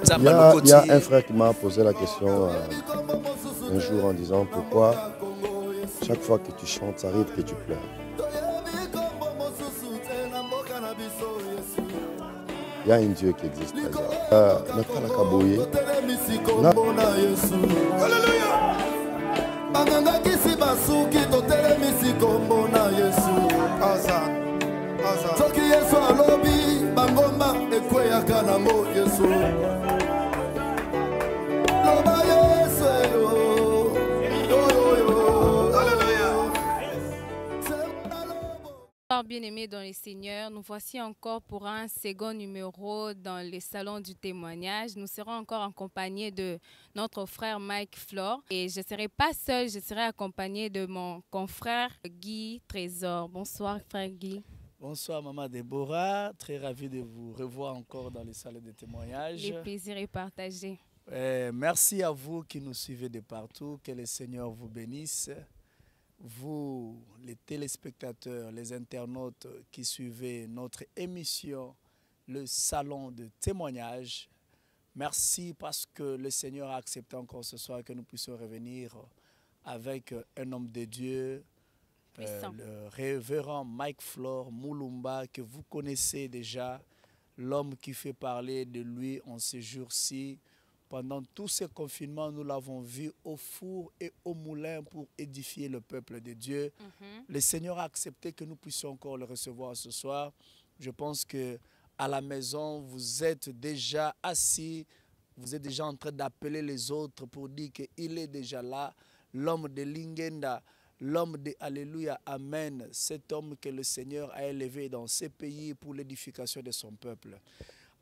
Il y a un frère qui m'a posé la question un jour en disant pourquoi chaque fois que tu chantes, ça arrive que tu pleures. Il y a un Dieu qui existe. Bien-aimés dans les Seigneurs, nous voici encore pour un second numéro dans le salon du témoignage. Nous serons encore accompagnés de notre frère Mike Flore et je ne serai pas seule, je serai accompagnée de mon confrère Guy Trésor. Bonsoir frère Guy. Bonsoir Maman Déborah, très ravi de vous revoir encore dans les salles de témoignage. Le plaisir est partagé. Merci à vous qui nous suivez de partout, que le Seigneur vous bénisse. Vous, les téléspectateurs, les internautes qui suivez notre émission, le salon de témoignage, merci parce que le Seigneur a accepté encore ce soir que nous puissions revenir avec un homme de Dieu, le révérend Mike Flore Mulumba, que vous connaissez déjà, l'homme qui fait parler de lui en ces jours-ci. Pendant tous ces confinements, nous l'avons vu au four et au moulin pour édifier le peuple de Dieu. Le Seigneur a accepté que nous puissions encore le recevoir ce soir. Je pense qu'à la maison, vous êtes déjà assis, vous êtes déjà en train d'appeler les autres pour dire qu'il est déjà là, l'homme de Lingenda, l'homme de Alléluia, Amen, cet homme que le Seigneur a élevé dans ces pays pour l'édification de son peuple.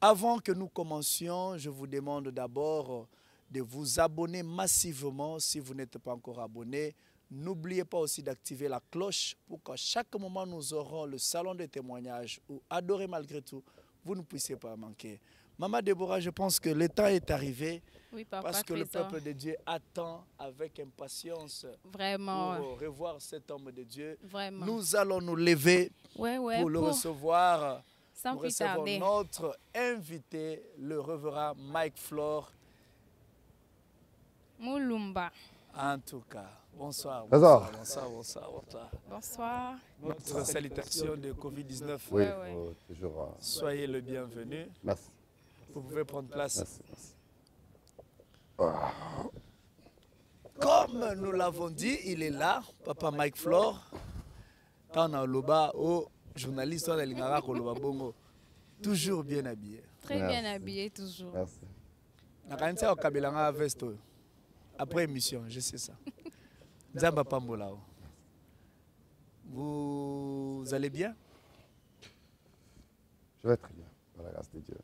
Avant que nous commencions, je vous demande d'abord de vous abonner massivement si vous n'êtes pas encore abonné. N'oubliez pas aussi d'activer la cloche pour qu'à chaque moment nous aurons le salon de témoignages ou adorer malgré tout, vous ne puissiez pas manquer. Maman Déborah, je pense que le temps est arrivé parce que le peuple de Dieu attend avec impatience pour revoir cet homme de Dieu. Vraiment. Nous allons nous lever pour le recevoir. Sans Nous plus recevons tarder. notre invité, le révérend Mike Flore. Mulumba. En tout cas, bonsoir. Bonsoir. Bonsoir. Notre salutation de Covid-19. Oui, toujours. Soyez le bienvenu. Merci. Vous pouvez prendre place. Merci. Comme nous l'avons dit, il est là, Papa Mike Flore. Quand on a le bas, journaliste, on a bongo, toujours bien habillé. Très bien habillé, toujours. Merci. Après émission, je sais ça. Vous allez bien? Je vais très bien, par la grâce de Dieu.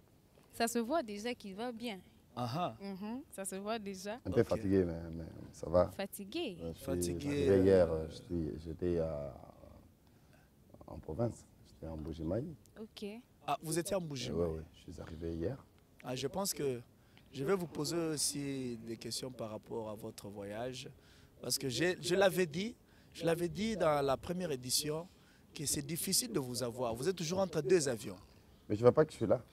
Ça se voit déjà qu'il va bien. Ça se voit déjà. Un peu fatigué, mais ça va. Fatigué? Fatigué. Hier, j'étais en province. J'étais en Bujimaï. Ok. Ah, vous étiez en Bujimaï? Oui, je suis arrivé hier. Ah, je pense que je vais vous poser aussi des questions par rapport à votre voyage. Parce que je l'avais dit dans la première édition que c'est difficile de vous avoir. Vous êtes toujours entre deux avions. Mais je ne vois pas que je suis là.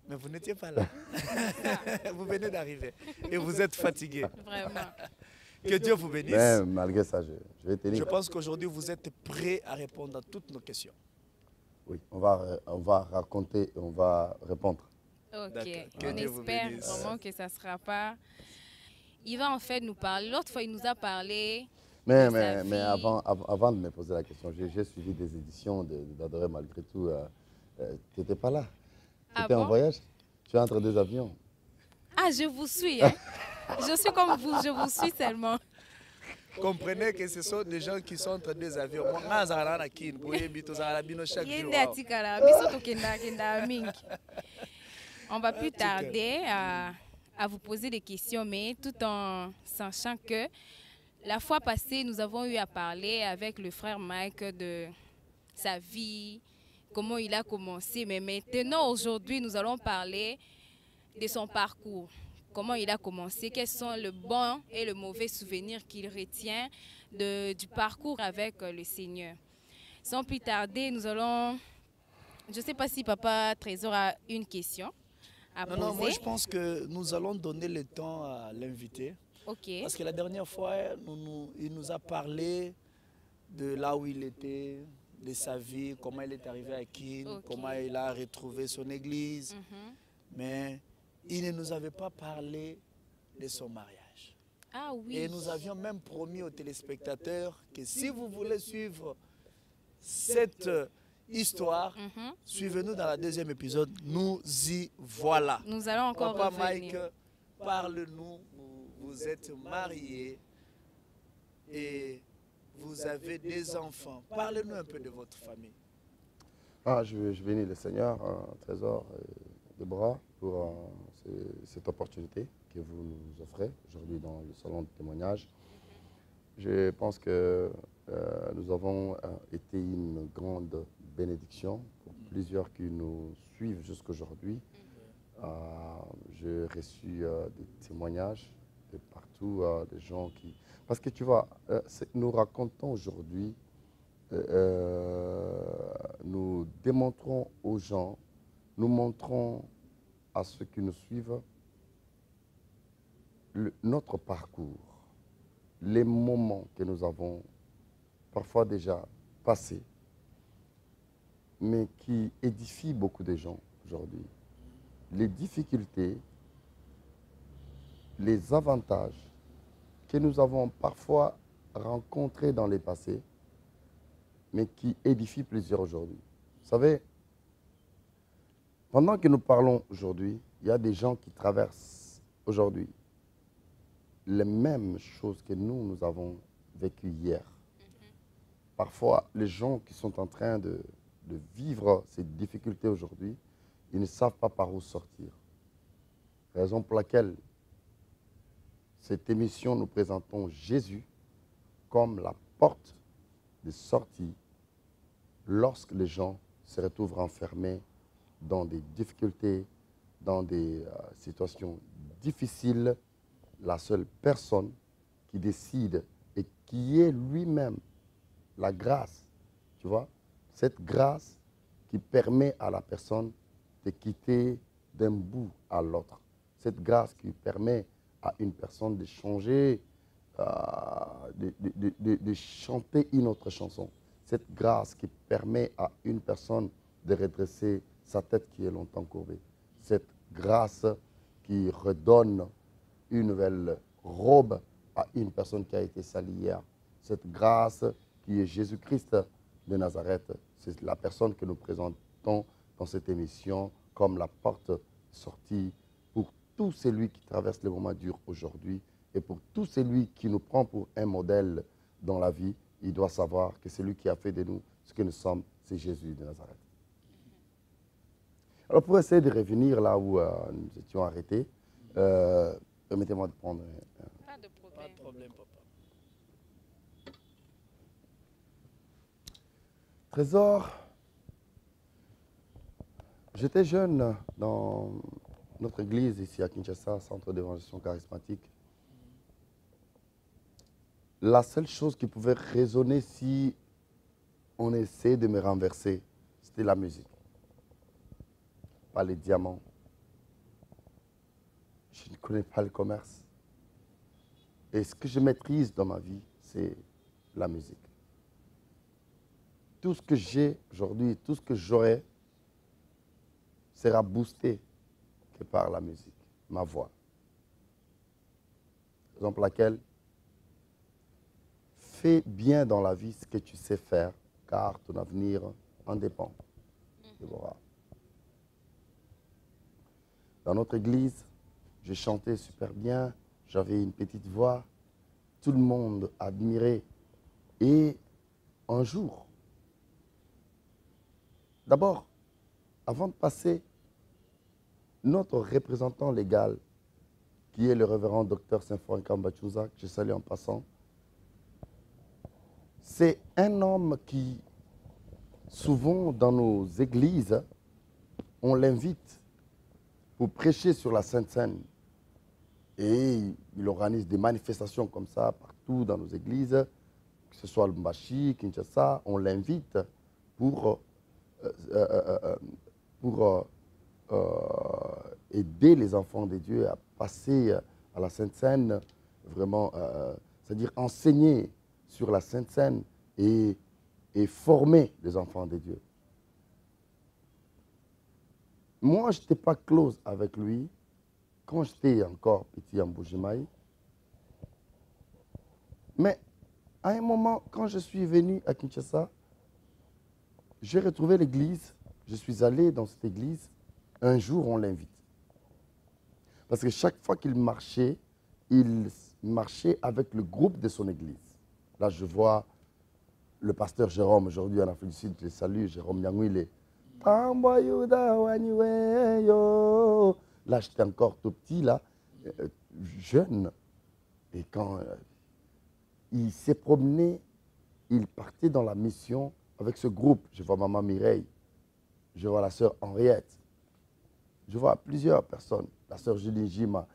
Mais vous n'étiez pas là. Vous venez d'arriver et vous êtes fatigué. Vraiment. Que Dieu vous bénisse. Mais malgré ça, je vais tenir. Je pense qu'aujourd'hui, vous êtes prêts à répondre à toutes nos questions. Oui, on va raconter et on va répondre. Ok, on espère vraiment que ça ne sera pas... Il va en fait nous parler. L'autre fois, il nous a parlé... Mais avant de me poser la question, j'ai suivi des éditions d'Adorer malgré tout. Tu n'étais pas là. Tu étais en voyage. Tu es entre deux avions. Ah, je vous suis. Hein? Je suis comme vous, je vous suis seulement. Comprenez que ce sont des gens qui sont entre deux avions. On va plus tarder à vous poser des questions, mais tout en sachant que la fois passée, nous avons eu à parler avec le frère Mike de sa vie, comment il a commencé. Mais maintenant, aujourd'hui, nous allons parler de son parcours. Comment il a commencé, quels sont le bon et le mauvais souvenir qu'il retient du parcours avec le Seigneur. Sans plus tarder, nous allons... Je ne sais pas si Papa Trésor a une question à Non, poser. non, moi je pense que nous allons donner le temps à l'invité. Ok. Parce que la dernière fois, il nous a parlé de là où il était, de sa vie, comment il est arrivé à Kin, Ok. comment il a retrouvé son église. Mhm. Mais il ne nous avait pas parlé de son mariage. Ah oui. Et nous avions même promis aux téléspectateurs que si vous voulez suivre cette histoire, suivez-nous dans la deuxième épisode. Nous y voilà. Nous allons encore Papa revenir. Mike, parle-nous. Vous êtes marié et vous avez des enfants. Parlez-nous un peu de votre famille. Je bénis le Seigneur, Trésor et Déborah, pour cette opportunité que vous nous offrez aujourd'hui dans le salon de témoignage. Je pense que nous avons été une grande bénédiction pour plusieurs qui nous suivent jusqu'aujourd'hui. J'ai reçu des témoignages de partout, des gens qui... Parce que tu vois, nous racontons aujourd'hui, nous démontrons aux gens, nous montrons à ceux qui nous suivent notre parcours, les moments que nous avons parfois déjà passés, mais qui édifient beaucoup de gens aujourd'hui. Les difficultés, les avantages que nous avons parfois rencontrés dans le passé, mais qui édifient plusieurs aujourd'hui. Vous savez, pendant que nous parlons aujourd'hui, il y a des gens qui traversent aujourd'hui les mêmes choses que nous avons vécues hier. Parfois, les gens qui sont en train de vivre ces difficultés aujourd'hui, ils ne savent pas par où sortir. Raison pour laquelle cette émission, nous présentons Jésus comme la porte de sortie lorsque les gens se retrouvent renfermés dans des difficultés, dans des situations difficiles. La seule personne qui décide et qui est lui-même la grâce, tu vois, cette grâce qui permet à la personne de quitter d'un bout à l'autre. Cette grâce qui permet à une personne de changer, de chanter une autre chanson. Cette grâce qui permet à une personne de redresser sa tête qui est longtemps courbée. Cette grâce qui redonne une nouvelle robe à une personne qui a été salie hier. Cette grâce qui est Jésus-Christ de Nazareth. C'est la personne que nous présentons dans cette émission comme la porte sortie pour tout celui qui traverse les moments durs aujourd'hui et pour tout celui qui nous prend pour un modèle dans la vie. Il doit savoir que celui qui a fait de nous ce que nous sommes, c'est Jésus de Nazareth. Alors pour essayer de revenir là où nous étions arrêtés, permettez-moi de prendre... Pas de problème. Pas de problème, papa. Trésor, j'étais jeune dans notre église ici à Kinshasa, centre d'évangélisation charismatique. La seule chose qui pouvait résonner si on essayait de me renverser, c'était la musique. Pas les diamants. Je ne connais pas le commerce. Et ce que je maîtrise dans ma vie, c'est la musique. Tout ce que j'ai aujourd'hui, tout ce que j'aurai, sera boosté que par la musique, ma voix. Raison pour laquelle, fais bien dans la vie ce que tu sais faire, car ton avenir en dépend. Déborah. Dans notre église, je chantais super bien, j'avais une petite voix, tout le monde admirait. Et un jour, d'abord, avant de passer, notre représentant légal, qui est le révérend docteur Saint-Franck Kambachouza, que je salue en passant, c'est un homme qui, souvent dans nos églises, on l'invite pour prêcher sur la Sainte Seine. Et il organise des manifestations comme ça partout dans nos églises, que ce soit Lubumbashi, Kinshasa, on l'invite pour aider les enfants de Dieu à passer à la Sainte Seine, vraiment, c'est-à-dire enseigner sur la Sainte Seine et former les enfants de Dieu. Moi, je n'étais pas close avec lui quand j'étais encore petit en Bujimaï. Mais à un moment, quand je suis venu à Kinshasa, j'ai retrouvé l'église. Je suis allé dans cette église. Un jour, on l'invite. Parce que chaque fois qu'il marchait avec le groupe de son église. Là, je vois le pasteur Jérôme, aujourd'hui en Afrique du Sud, je le salue, Jérôme Nyangwile. Là, j'étais encore tout petit, là, jeune. Et quand il s'est promené, il partait dans la mission avec ce groupe. Je vois maman Mireille, je vois la sœur Henriette, je vois plusieurs personnes, la sœur Julie Jima,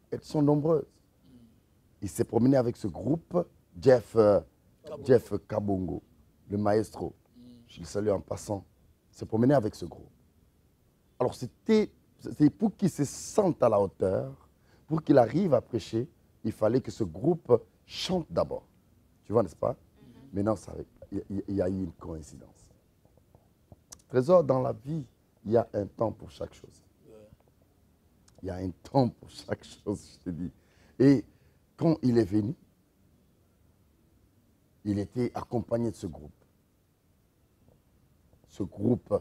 elles sont nombreuses. Il s'est promené avec ce groupe, Jeff Kabongo, le maestro. Je le salue en passant. Il s'est promené avec ce groupe. Alors c'était pour qu'il se sente à la hauteur, pour qu'il arrive à prêcher, il fallait que ce groupe chante d'abord. Tu vois, n'est-ce pas? Maintenant, il y a eu une coïncidence. Trésor, dans la vie, il y a un temps pour chaque chose. Il y a un temps pour chaque chose, je te dis. Et quand il est venu, il était accompagné de ce groupe. Ce groupe,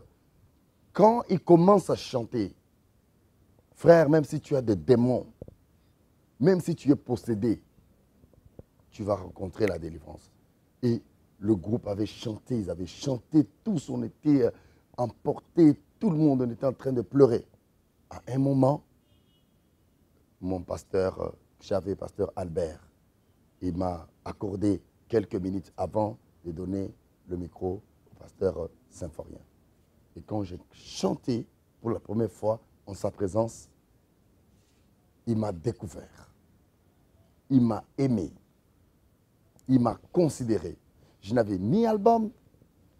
quand il commence à chanter, frère, même si tu as des démons, même si tu es possédé, tu vas rencontrer la délivrance. Et le groupe avait chanté, ils avaient chanté, tous on était emportés, tout le monde on était en train de pleurer. À un moment, mon pasteur, pasteur Albert, il m'a accordé quelques minutes avant de donner le micro au pasteur Symphorien. Et quand j'ai chanté pour la première fois en sa présence, il m'a découvert. Il m'a aimé. Il m'a considéré. Je n'avais ni album,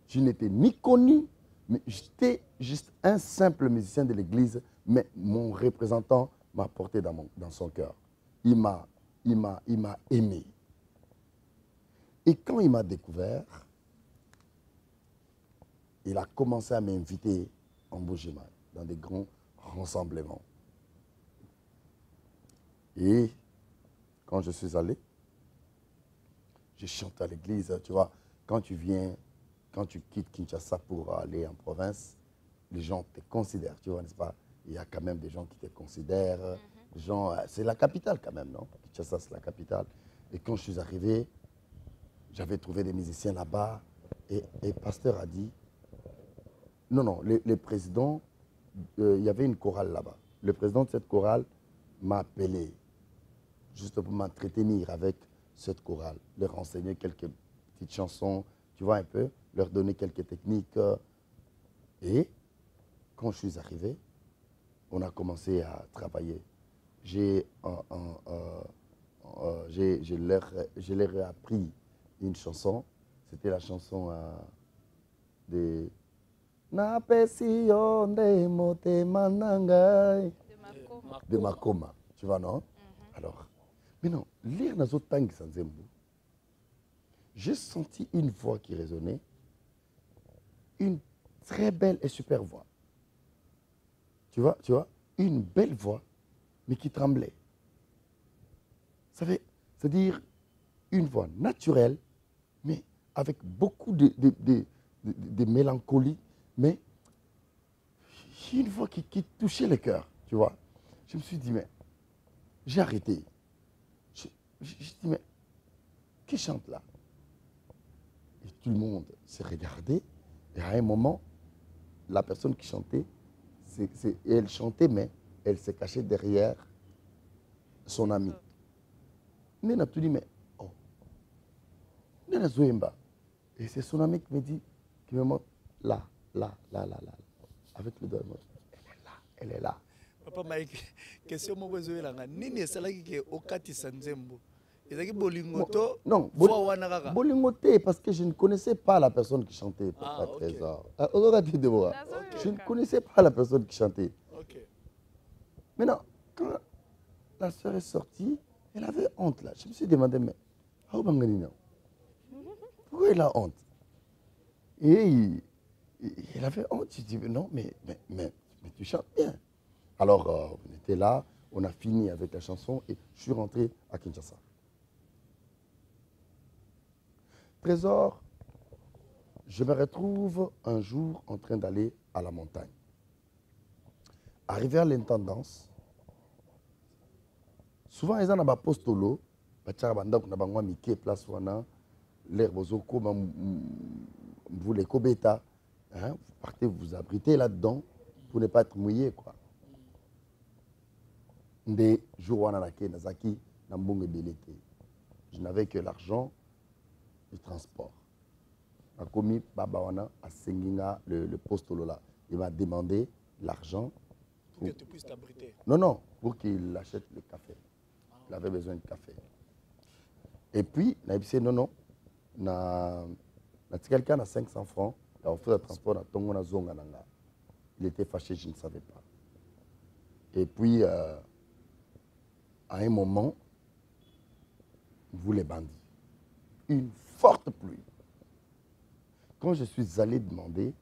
je n'étais ni connu, mais j'étais juste un simple musicien de l'église, mais mon représentant m'a porté dans son cœur. Il m'a aimé. Et quand il m'a découvert, il a commencé à m'inviter en Bujimaï, dans des grands rassemblements. Et quand je suis allé, je chante à l'église. Tu vois, quand tu quittes Kinshasa pour aller en province, les gens te considèrent, tu vois, n'est-ce pas? Il y a quand même des gens qui te considèrent. C'est la capitale quand même, non? Kinshasa, c'est la capitale. Et quand je suis arrivé, j'avais trouvé des musiciens là-bas. Et le pasteur a dit, non, le président, il y avait une chorale là-bas. Le président de cette chorale m'a appelé, juste pour m'entretenir avec cette chorale, leur enseigner quelques petites chansons, tu vois un peu, leur donner quelques techniques. Et quand je suis arrivé, on a commencé à travailler. Je leur ai appris une chanson, c'était la chanson de de Makoma, tu vois, non? Alors, maintenant, lire dans autres tangs sans zembo, j'ai senti une voix qui résonnait, une très belle et super voix. Tu vois, une belle voix, mais qui tremblait. C'est-à-dire une voix naturelle, mais avec beaucoup de mélancolie, mais une voix qui touchait le cœur, tu vois. Je me suis dit, mais j'ai arrêté. Je dit, mais qui chante là? Et tout le monde s'est regardé. Et à un moment, la personne qui chantait, elle chantait, mais elle s'est cachée derrière son ami. Mais n'a tout dit, mais oh, Nena Zoemba. Et c'est son ami qui me dit, qui me montre là, avec le doigt. Elle est là. Papa Mike, question moi Zoelanga, nini esalaki ke okatisa nzembo. Ezaki bolingoto. Non, bolingoté parce que je ne connaissais pas la personne qui chantait. Papa Trésor. Je ne connaissais pas la personne qui chantait. Maintenant, quand la sœur est sortie, elle avait honte là. Je me suis demandé, mais pourquoi elle a honte? Et elle avait honte. Je dis, non, mais tu chantes bien. Alors, on était là, on a fini avec la chanson et je suis rentré à Kinshasa. Trésor, je me retrouve un jour en train d'aller à la montagne. Arrivé à l'intendance, souvent ils ont un postolo, place l'air vous les kobeta, vous partez vous abritez là-dedans pour ne pas être mouillé quoi. Des jours nazaki je n'avais que l'argent du transport. A commis Babawana à Senginga le postolo là. Il m'a demandé l'argent. Pour que tu puisses t'abriter. Non, pour qu'il achète le café. Il avait besoin de café. Et puis, il a dit non, quelqu'un a 500 francs, il a offert le transport à Tongona Zongananga. Il était fâché, je ne savais pas. Et puis, à un moment, vous les bandits, une forte pluie. Quand je suis allé demander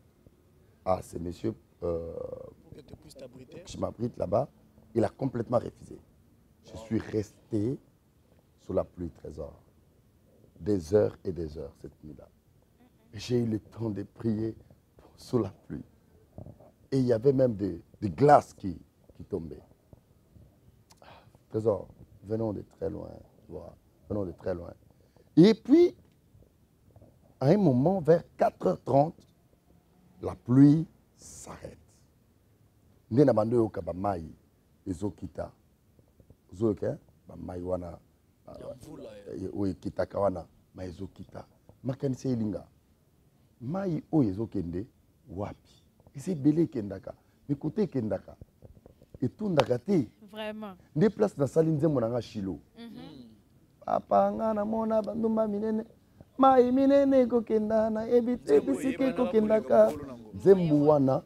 à ces messieurs que tu puisses t'abriter, je m'abrite là-bas, il a complètement refusé. Je suis resté sous la pluie, Trésor, des heures et des heures cette nuit-là. J'ai eu le temps de prier sous la pluie. Et il y avait même des glaces qui tombaient. Trésor, venons de très loin, tu vois, venons de très loin. Et puis, à un moment, vers 4h30, la pluie s'arrête. Nde na bando yoka ba mai ezokita. Zoke ba mai wana oyo kitaka wana ma ezokita. Makanisi elinga. Mai oyo ezokende wapi? Ese belé kendaka. Mikote kendaka. Etundaka te. Vraiment. Nde place na sali nzembo na nga Shilo. Papa nga na mona bandumba minene. Mai minene kokenda na ebisike kokendaka. Nzembo wana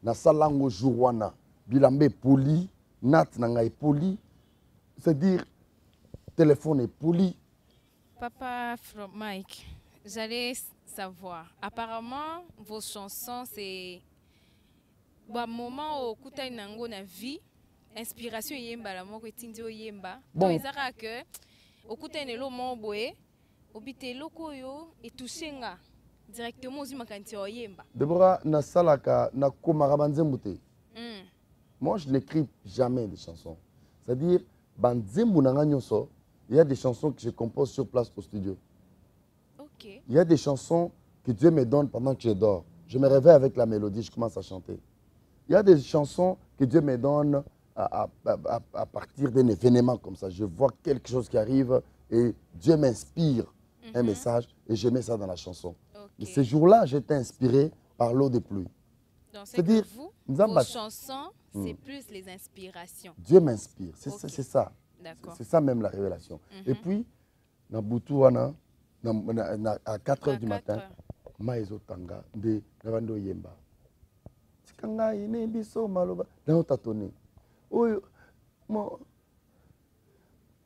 na salango jour wana bilambe poli nat nanga poli, c'est-à-dire téléphone est poli. Papa from Mike, j'allais savoir, apparemment vos chansons c'est bon moment au kuta nango na vie inspiration yemba la moko etindi yemba Bon. to ezaka que au kuta nelo mo boye obite loko yo etushenga directement aux makanti yemba. Deborah na salaka na komara banzembo te. Moi je n'écris jamais des chansons. C'est-à-dire banzembo nanga nyonso, il y a des chansons que je compose sur place au studio. OK. Il y a des chansons que Dieu me donne pendant que je dors. Je me réveille avec la mélodie, je commence à chanter. Il y a des chansons que Dieu me donne à partir d'un événement comme ça. Je vois quelque chose qui arrive et Dieu m'inspire un message et je mets ça dans la chanson. Et ce jour-là, j'étais inspiré par l'eau de pluie. Donc c'est que vous, vos chansons, c'est plus les inspirations. Dieu m'inspire, c'est ça. D'accord. C'est ça même la révélation. Et puis, à 4h du matin, Maïzo Tanga, de Navando Yemba. Tikanga ine biso maloba, dans tatone. Oyo,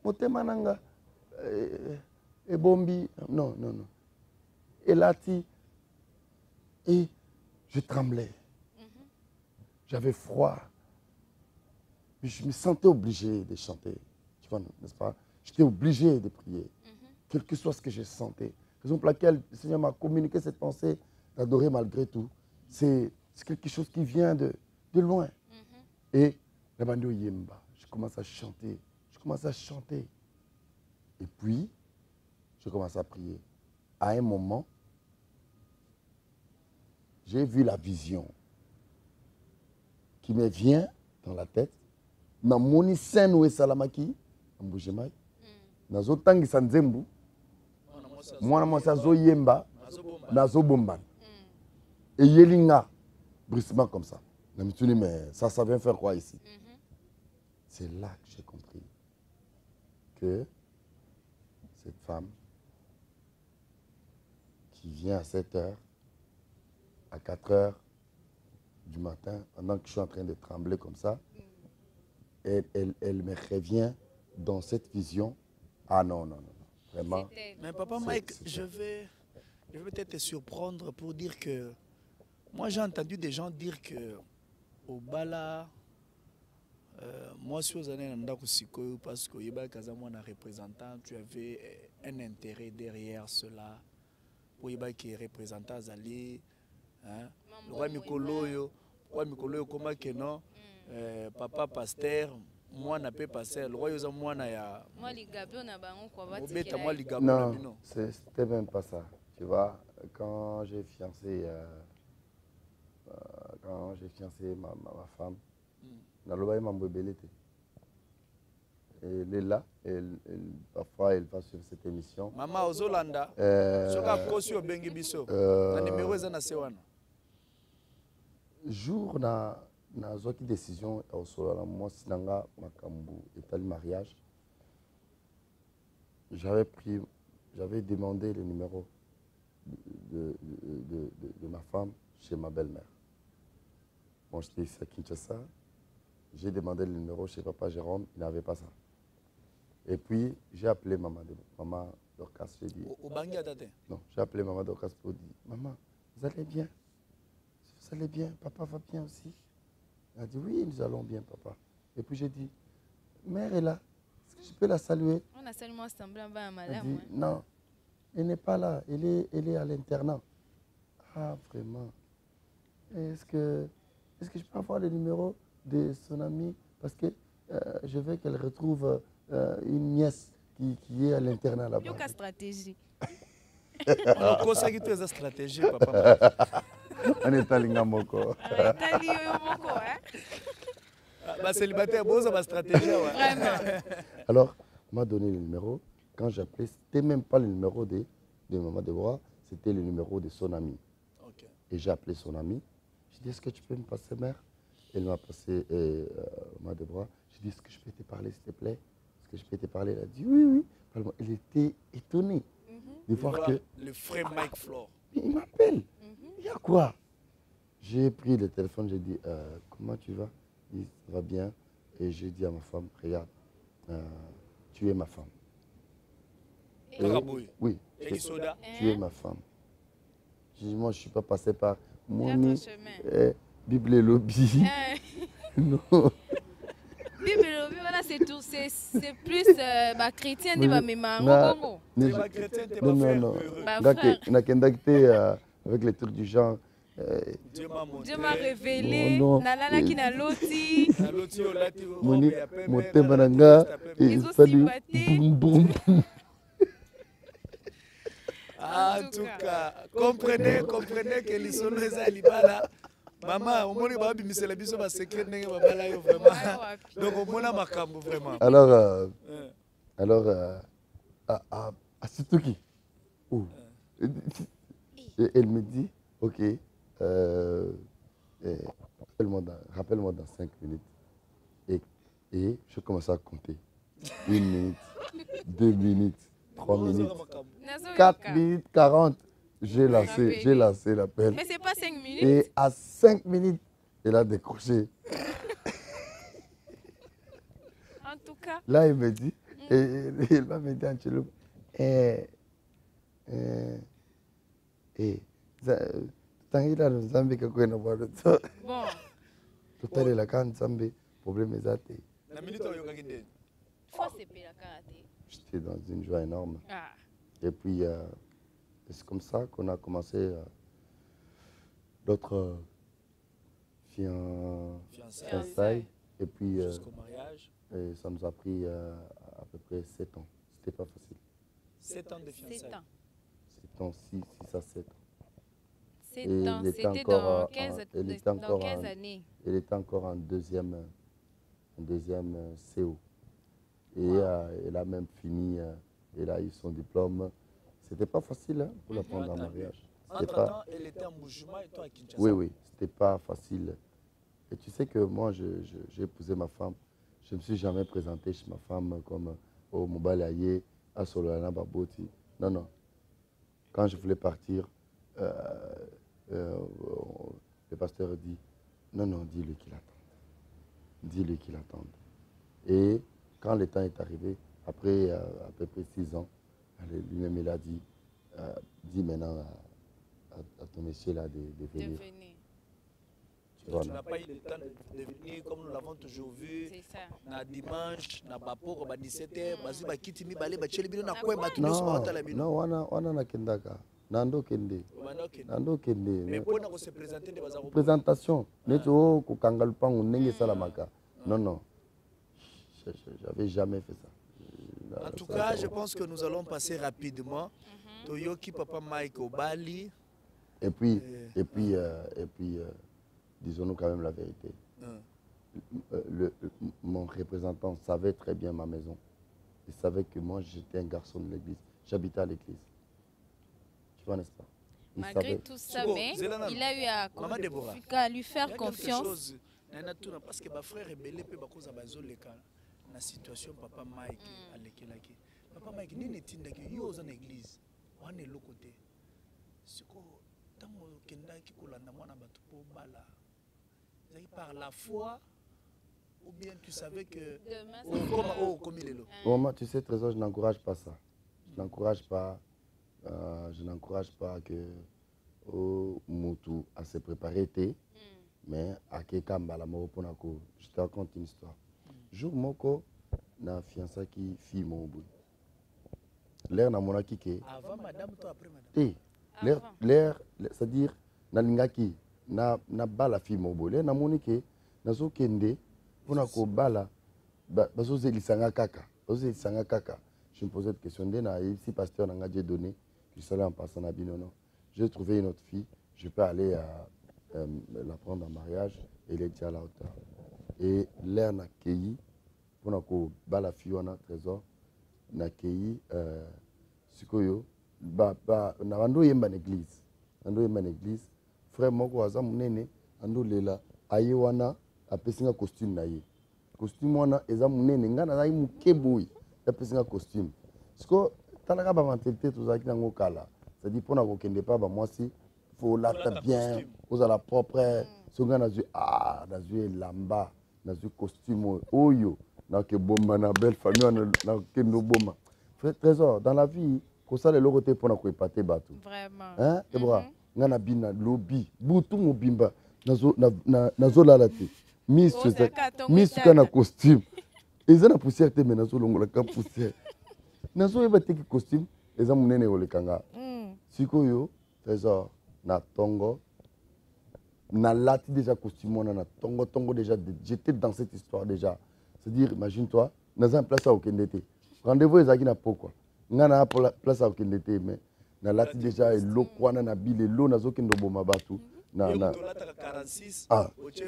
motemananga, ebombi, non. Elati, et je tremblais. J'avais froid. Mais je me sentais obligé de chanter. Tu vois, n'est-ce pas? J'étais obligé de prier. Quel que soit ce que je sentais. Raison pour laquelle le Seigneur m'a communiqué cette pensée d'adorer malgré tout. C'est quelque chose qui vient de loin. Et la bande Yemba, je commence à chanter. Et puis, je commence à prier. À un moment, j'ai vu la vision qui me vient dans la tête. Na moni scène où est Salamaki, Mbujemai. Nazo tangi sanzembu. Mwana mwasa zo yemba, nazo bomban. Et yelinga, brusquement comme ça. Je me suis dit, mais ça vient faire quoi ici? C'est là que j'ai compris que cette femme qui vient à 7h, à 4h du matin, pendant que je suis en train de trembler comme ça, elle me revient dans cette vision. Ah non, non, non, non. Vraiment. Mais papa Mike, je vais peut-être te surprendre pour dire que moi j'ai entendu des gens dire que au Bala, moi si aux années parce que Yeba Kazamon a représentant, tu avais un intérêt derrière cela. Pour Yeba qui est représentant Zali, hein, le roi Mikoloyo, comment que non, papa pasteur. Moi, je peux passer. Le roi, il y a moi, non, c'était même pas ça. Tu vois, quand j'ai fiancé, ma femme, elle est là, parfois elle va sur cette émission. Maman, Ozolanda, jour na zoki décision au la mwasi nanga makambu etali mariage, j'avais demandé le numéro de ma femme chez ma belle-mère. Bon, j'étais ici à Kinshasa, j'ai demandé le numéro chez papa Jérôme, il n'avait pas ça. Et puis j'ai appelé maman Dorcas, j'ai dit non, j'ai appelé maman Dorcas pour dire maman, vous allez bien? Vous allez bien? Papa va bien aussi? Elle a dit, oui, nous allons bien, papa. Et puis j'ai dit, mère est là. Est-ce que je peux la saluer? On a seulement semblé à madame. Elle dit, non, elle n'est pas là. Elle est à l'internat. Ah, vraiment? Est-ce que je peux avoir le numéro de son amie? Parce que je veux qu'elle retrouve une nièce qui est à l'internat là-bas. Il y a une stratégie. On a une stratégie, papa. On est à Lingamoko. Célibataire, bon, ça va stratégie. Vraiment. Alors, on m'a donné le numéro. Quand j'ai appelé, ce n'était même pas le numéro de maman Deborah, c'était le numéro de son ami. Okay. Et j'ai appelé son ami. Je dit, est-ce que tu peux me passer, mère? Elle m'a passé maman Deborah. Je dit, est-ce que je peux te parler, s'il te plaît? Est-ce que je peux te parler? Elle a dit, oui, oui. Elle était étonnée de voir que... Le frère Mike Flore. Il m'appelle. Il y a quoi? J'ai pris le téléphone, j'ai dit, comment tu vas? Il dit, ça va bien. Et j'ai dit à ma femme, regarde, tu es ma femme. Oui, tu es ma femme. J'ai dit, moi, je ne suis pas passé par mon Bible et lobby. Non. Bible et lobby, voilà, c'est plus chrétien de ma mémoire. Non, non. Avec les trucs du genre. Dieu m'a révélé. Nalala qui n'a loti. En tout cas, comprenez que les sons des alibala. Maman, on m'a dit que c'est biso ba secret n'est pas vraiment. Donc on m'a makambo vraiment. Alors à Situki. Elle me dit, ok, rappelle-moi dans 5 minutes. Et je commence à compter. 1 minute, 2 minutes, 3 minutes, 4 minutes 40. J'ai lancé l'appel. Mais c'est pas 5 minutes. Et à 5 minutes, elle a décroché. En tout cas. Là, il me dit, il m'a dit en Tchelou, tangira Nzambe kakwena bwana. Bon. Tutale la kan Nzambe problème ezate. La minute où yoka kinde. Faut se payer la karaté. J'étais dans une joie énorme. Ah. Et puis c'est comme ça qu'on a commencé notre fiançailles. Et puis jusqu'au mariage. Et ça nous a pris à peu près 7 ans. C'était pas facile. 7 ans de fiançailles. 7 ans. 7 ans, 6 à 7 ans. 7 ans, c'était dans 15 années. Elle était encore en deuxième CO. Et elle a même fini, elle a eu son diplôme. C'était pas facile hein, pour la prendre en mariage. Entre-temps, elle était en Moujuma et toi à Kinshasa. Oui, c'était pas facile. Et tu sais que moi, j'ai épousé ma femme. Je ne me suis jamais présenté chez ma femme comme au Mobalaye, à Solana Baboti. Non, non. Quand je voulais partir, le pasteur dit, non, dis-lui qu'il attende. Dis-lui qu'il attende. Et quand le temps est arrivé, après à peu près 6 ans, lui-même il a dit, dis maintenant à ton monsieur là de venir. Tu n'as pas eu le temps de venir comme nous l'avons toujours vu. C'est ça. Na dimanche, na bapoko, ba 17h, bazu ba kiti mi bale ba cheli bino na Na kwa batu nyonso ba otala bino. Non, wana na kendaka. Nando kende. Nando kende. Mais pour nous se présenter de bazaro. Présentation. Neto ko kanga lupango ndenge salamaka. Non. J'avais jamais fait ça. En tout cas, je pense que nous allons passer rapidement. Toyoki Papa Mike Obali. Et puis, disons-nous quand même la vérité. Mon représentant savait très bien ma maison. Il savait que moi, j'étais un garçon de l'église. J'habitais à l'église. Tu vois, n'est-ce pas? Malgré tout ça, mais il a eu à lui faire confiance. Parce que ma frère est belé, la situation Papa Mike à l'église. Papa Mike, ni n'est-il que yo aux église, on est l'autre côté. C'est quoi? Tant que kenda qui kolanda mwana batu po bala. Par la foi, ou bien tu savais que comme il est là. Maman, tu sais, Trésor, je n'encourage pas ça. Je n'encourage pas que Moutou à se préparer, mais à Kekamba la mort pour nako. Je te raconte une histoire. Jour moko na fiança qui fille mon bout. L'air na mona kike. Avant madame toi après madame. L'air, c'est-à-dire na lingaki. Na bala fi mobole na monike na so kende pona ko bala baso zelisanga kaka je me posais cette question na ici pasteur n'a pas donné je suis allé en passant na binono j'ai trouvé une autre fille je peux aller la prendre en mariage et elle est déjà à la hauteur et l'air na keyi pona ko bala fi wana Trésor na keyi sikoyo na bando yemba l'église frère moko aza munene ando lela aye wana apesinga costume na ye costume wana eza munene nga na muke boy apesinga costume siko talaka ba mentalité tozaki nango kala ça dit pona ko kende pa ba mwasi faut lata bien aux à la propre songa na zu lamba na zu costume oyo na ke bomba na belle famille na kendo bomba frère Trésor dans la vie ko ça le lokote pona ko épater batou Vraiment. Hein et bra ngana bina lobby butu mobimba nazo lala te miss kana costume eza na poussière te mais nazo longola ka poussière nazo yeba te ki costume eza munene olekanga sikoyo Trésor na tongo na lati déjà costume na tongo déjà j'étais dans cette histoire déjà c'est-à-dire imagine-toi naza en place à okendete rendez-vous ezaki na pokwa ngana place à okendete mais na lati déjà elokwana na bile lo nazokendo boma batu na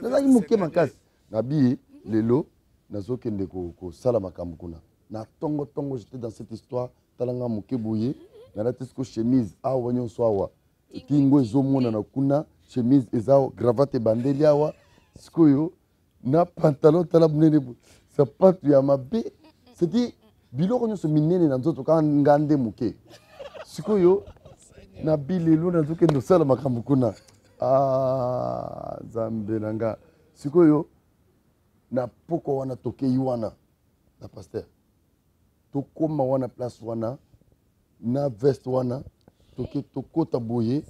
nazaki moke makasi na bi lelo nazokende ko sala makambo kuna na tongo j'étais dans cette histoire talanga moke boye na lati ko chemise awa nyonso awa kingo ezomona na kuna chemise ezao gravate bandeli awa sikoyo na pantalon tala munene sapatu ya mabe c'est-à-dire biloko nyonso minene na nzoto ka ngande moke sikoyo na bilelo na zuke ndo sala makambo kuna zambe nanga sikoyo na poko wana tokei wana na pasteur tokoma wana place wana na veste wana tokota boye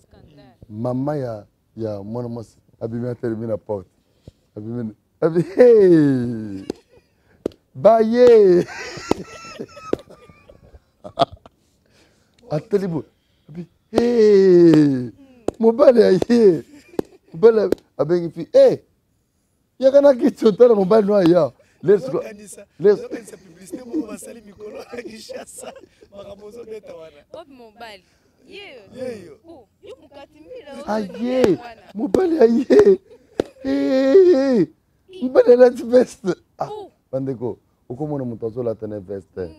mama ya mwana mwasi abimi atelemi na porte abimi hey baye atelibo hey mobile aye mobile abengi fi hey yakana kitso tala mobile no aya let's go publicité mo basali mikolo akishasa makabozo beta wana hop mobile yeyo yo mukatimila aye mobile aye hey mobile la veste bandeko okomona muto azola tene veste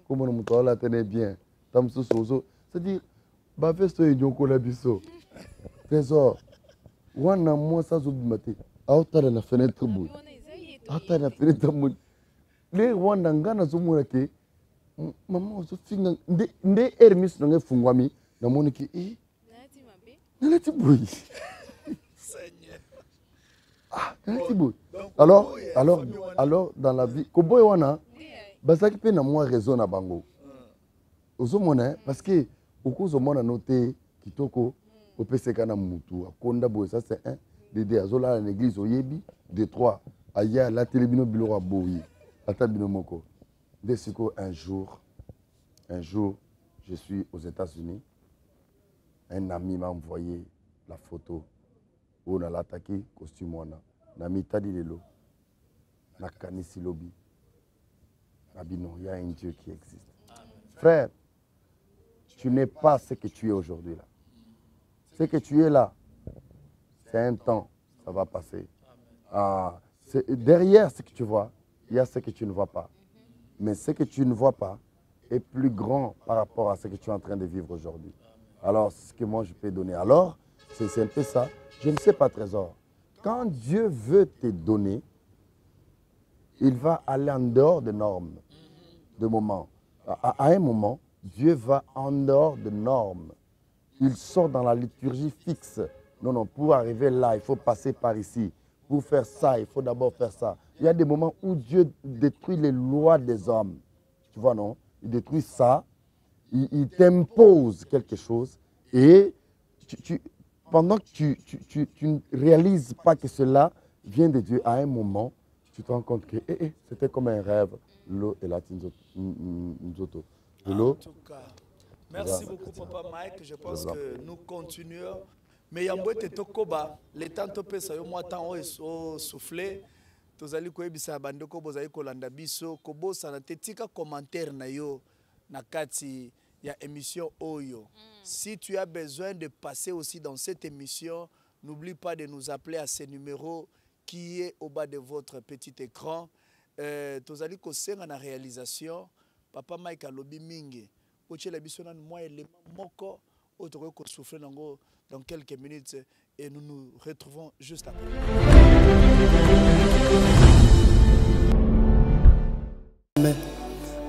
komona muto azola tene bien tamsusozo c'est-à-dire ba veste enyoko la biso Trésor wana mwasa zobima te aotala na fenêtre boy aotala na fenêtre boy le wana ngana zomona ke mama ozofinga nde Hermes nonge fungwami na moni ki nalati boy nalati boy donc Alors, dans la vie, Koboy wana, bazaki pe na moi raison na bango. Ozomona parce que okozomona noté kitoko opeseka na mutu akonda boy, ça c'est un, de deux azola na église oyebi, de trois aya la telebino biloko aboyi. Ata bino moko. De siko un jour, je suis aux États-Unis. Un ami m'a envoyé la photo où on a attaqué costume wana. Na mitadi lelo. Na kanisi lobi. Abino, il y a un Dieu qui existe. Frère, tu n'es pas ce que tu es aujourd'hui là. Ce que tu es là, c'est un temps, ça va passer. Derrière ce que tu vois, il y a ce que tu ne vois pas. Mais ce que tu ne vois pas est plus grand par rapport à ce que tu es en train de vivre aujourd'hui. Alors, ce que moi je peux donner. Alors, c'est un peu ça. Je ne sais pas, trésor. Quand Dieu veut te donner, il va aller en dehors des normes, de moments. À un moment, Dieu va en dehors des normes. Il sort dans la liturgie fixe. Non, pour arriver là, il faut passer par ici. Pour faire ça, il faut d'abord faire ça. Il y a des moments où Dieu détruit les lois des hommes. Tu vois, non? Il détruit ça. Il t'impose quelque chose. Et pendant que tu ne réalises pas que cela vient de Dieu, à un moment, tu te rends compte que c'était comme un rêve. L'eau et la Tinzoto. En tout cas, merci beaucoup, Papa Mike. Je pense que nous continuons. Mais il y a un peu de tokoba. Les temps topé ça, moi temps au soufflé. Tozali koyebisa bandeko bozali kolanda biso kobo sana tetika commentaire na yo na kati ya émission Oyo. Si tu as besoin de passer aussi dans cette émission, n'oublie pas de nous appeler à ce numéro qui est au bas de votre petit écran. Tozali kosenga na réalisation Papa Mike alobi mingi. Ochela biso na moi élément moko otoko ko souffler nango dans quelques minutes et nous nous retrouvons juste après.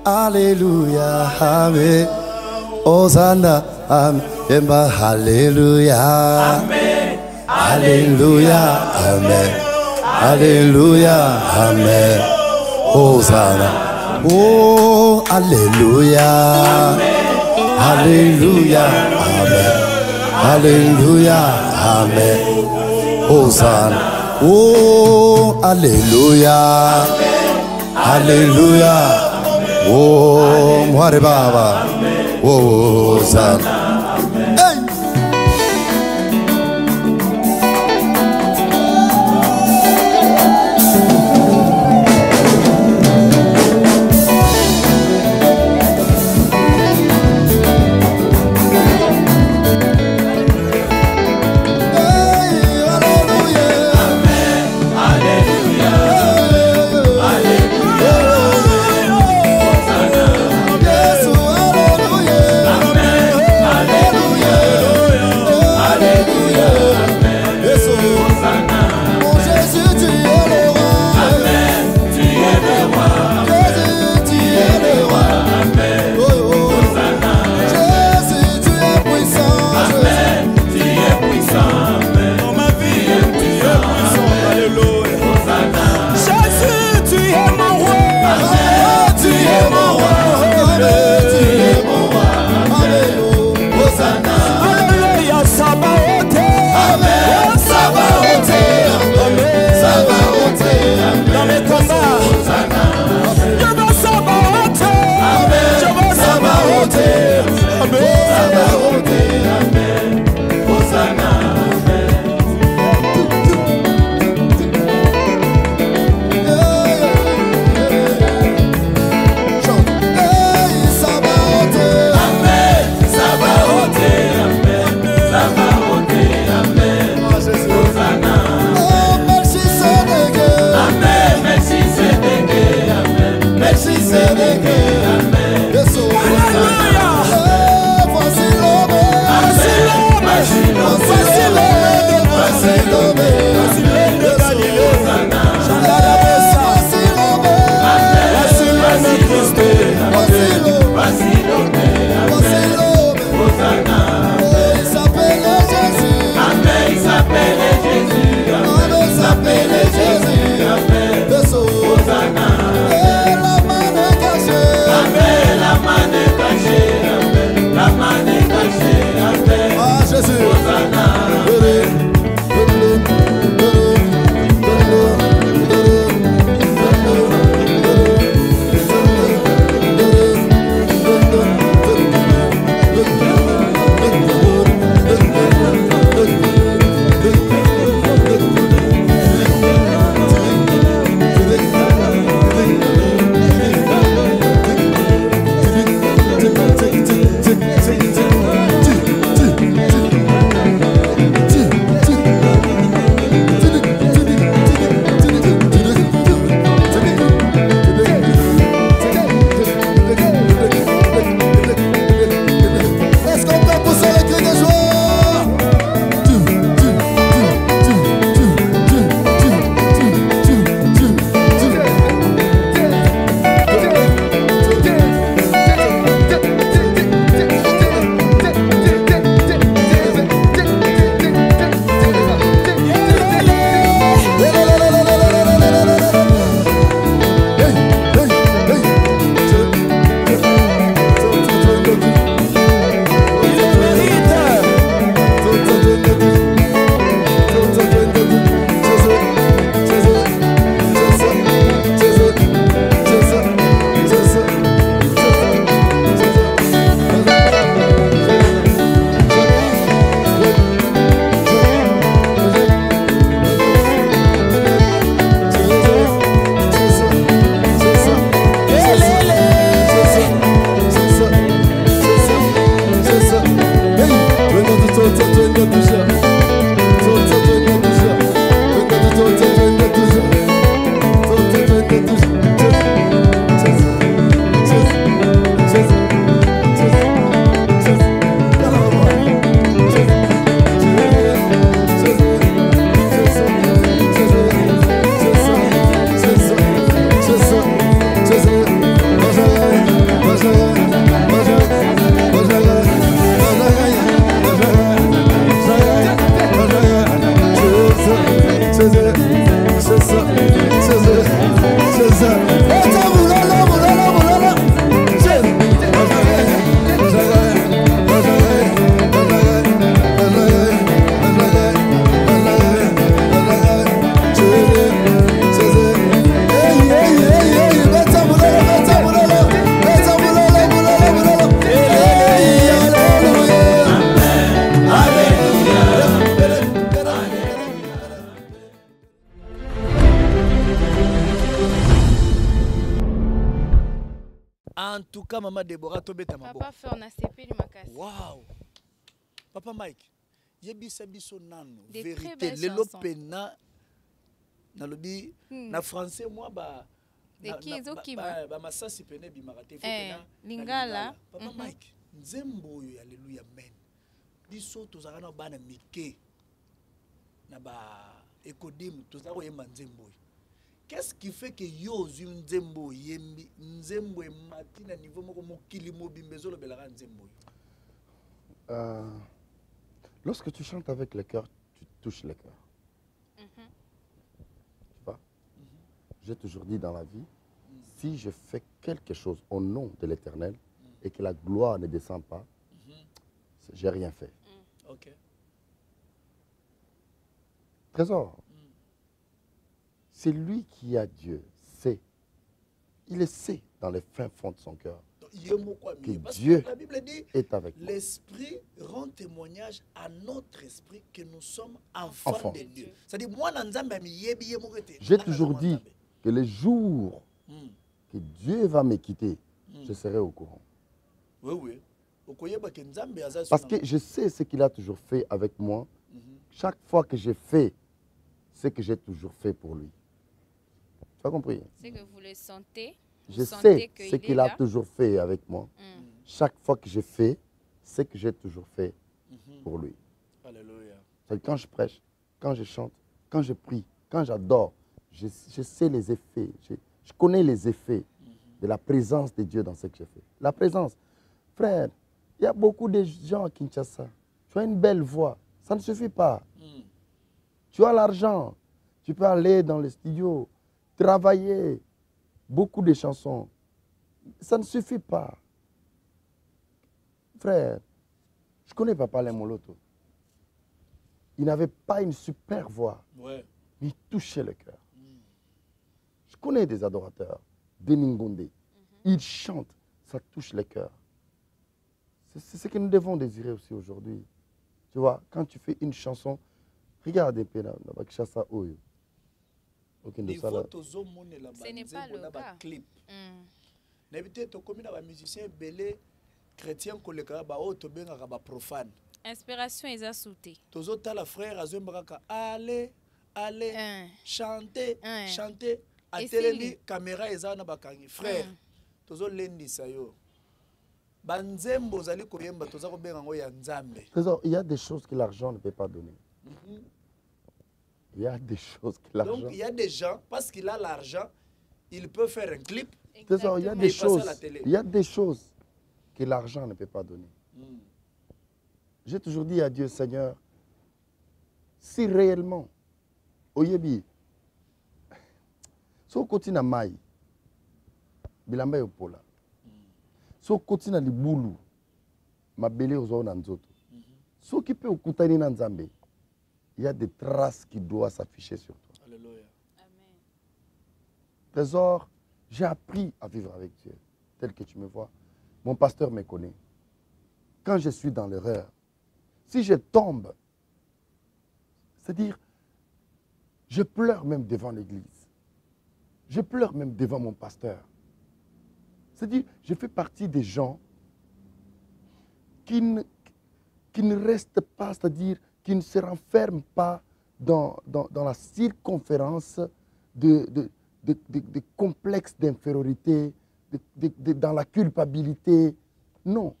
Alléluia, Amen. Hosanna, Amen. Alléluia, Amen. Alléluia, Amen. Alléluia, Amen. Hosanna, oh, Alléluia, Alléluia, Amen. Alléluia, Amen. Hosanna, oh, Alléluia, Alléluia. Oh, Mware Baba, oh, Hosanna. En tout cas, maman Déborah, tu es Papa fait on a CP du Makassi. Waouh! Papa Mike, yebisa biso nano Des vérité très belles lelo chansons. pena na lobi na français moi ba Des kids okima. ba masasi pene bimarate fo Eh, pena Lingala. Papa Mike, nzembo yo alléluia amen. Biso tozaka na bana mike na ba ekodim tozaka koyemba nzembo yo. Qu'est-ce qui fait que yo ozwi nzembo yembi nzembo emati na niveau moko mokili mobimba ezolobelaka nzembo yo? Lorsque tu chantes avec le cœur, tu touches le cœur. Tu vois? J'ai toujours dit dans la vie, si je fais quelque chose au nom de l'Éternel et que la gloire ne descend pas, j'ai rien fait. Ok. Trésor, c'est lui qui a Dieu, sait. Il le sait dans les fins fonds de son cœur que Dieu la Bible dit est avec moi. l'esprit rend témoignage à notre esprit que nous sommes enfants de Dieu. C'est-à-dire moi J'ai toujours dit que le jour que Dieu va me quitter, je serai au courant. Oui, oui. Parce que je sais ce qu'il a toujours fait avec moi. Chaque fois que j'ai fait ce que j'ai toujours fait pour lui. Tu as compris? C'est que vous le sentez. Je sais ce qu'il a toujours fait avec moi. Chaque fois que j'ai fait ce que j'ai toujours fait pour lui. Alléluia. Quand je prêche, quand je chante, quand je prie, quand j'adore, je sais les effets. Je connais les effets de la présence de Dieu dans ce que je fais. La présence. Frère, il y a beaucoup de gens à Kinshasa. Tu as une belle voix. Ça ne suffit pas. Tu as l'argent. Tu peux aller dans les studios, travailler. Beaucoup de chansons. Ça ne suffit pas. Frère, je connais Papa Lemoloto. Il n'avait pas une super voix. Ouais. Mais il touchait le cœur. Je connais des adorateurs, des Ningonde. Ils chantent, ça touche le cœur. C'est ce que nous devons désirer aussi aujourd'hui. Tu vois, quand tu fais une chanson, regarde un peu là, Oyo. Ce n'est pas le cas. Clip. N'habitez pas comme les musiciens belés chrétiens koleka ba auto benga ba profane. Inspiration est assoutée. Tozo tala frère azembaka allez chanter chanter a télé caméra ezana bakangi frère. Tozo lendisa yo. Banzembo zali koyemba toza ko benga ngo ya nzambe. Il y a des choses que l'argent ne peut pas donner. Il y a des choses que l'argent... Donc, il y a des gens, parce qu'il a l'argent, il peut faire un clip. Il y a des choses, il y a des choses que l'argent ne peut pas donner. J'ai toujours dit à Dieu, Seigneur, si réellement, Oyebi, si on continue à maï, bilamba yopola, si on continue à liboulou, ma belle aux nanzoto, si on peut okutani nanzambe, il y a des traces qui doivent s'afficher sur toi. Alléluia. Amen. Trésor, j'ai appris à vivre avec Dieu, tel que tu me vois. Mon pasteur me connaît. Quand je suis dans l'erreur, si je tombe, c'est-à-dire, je pleure même devant l'église. Je pleure même devant mon pasteur. C'est-à-dire, je fais partie des gens qui ne restent pas, c'est-à-dire, qui ne se renferment pas dans la circonférence de complexes d'infériorité, dans la culpabilité. Non.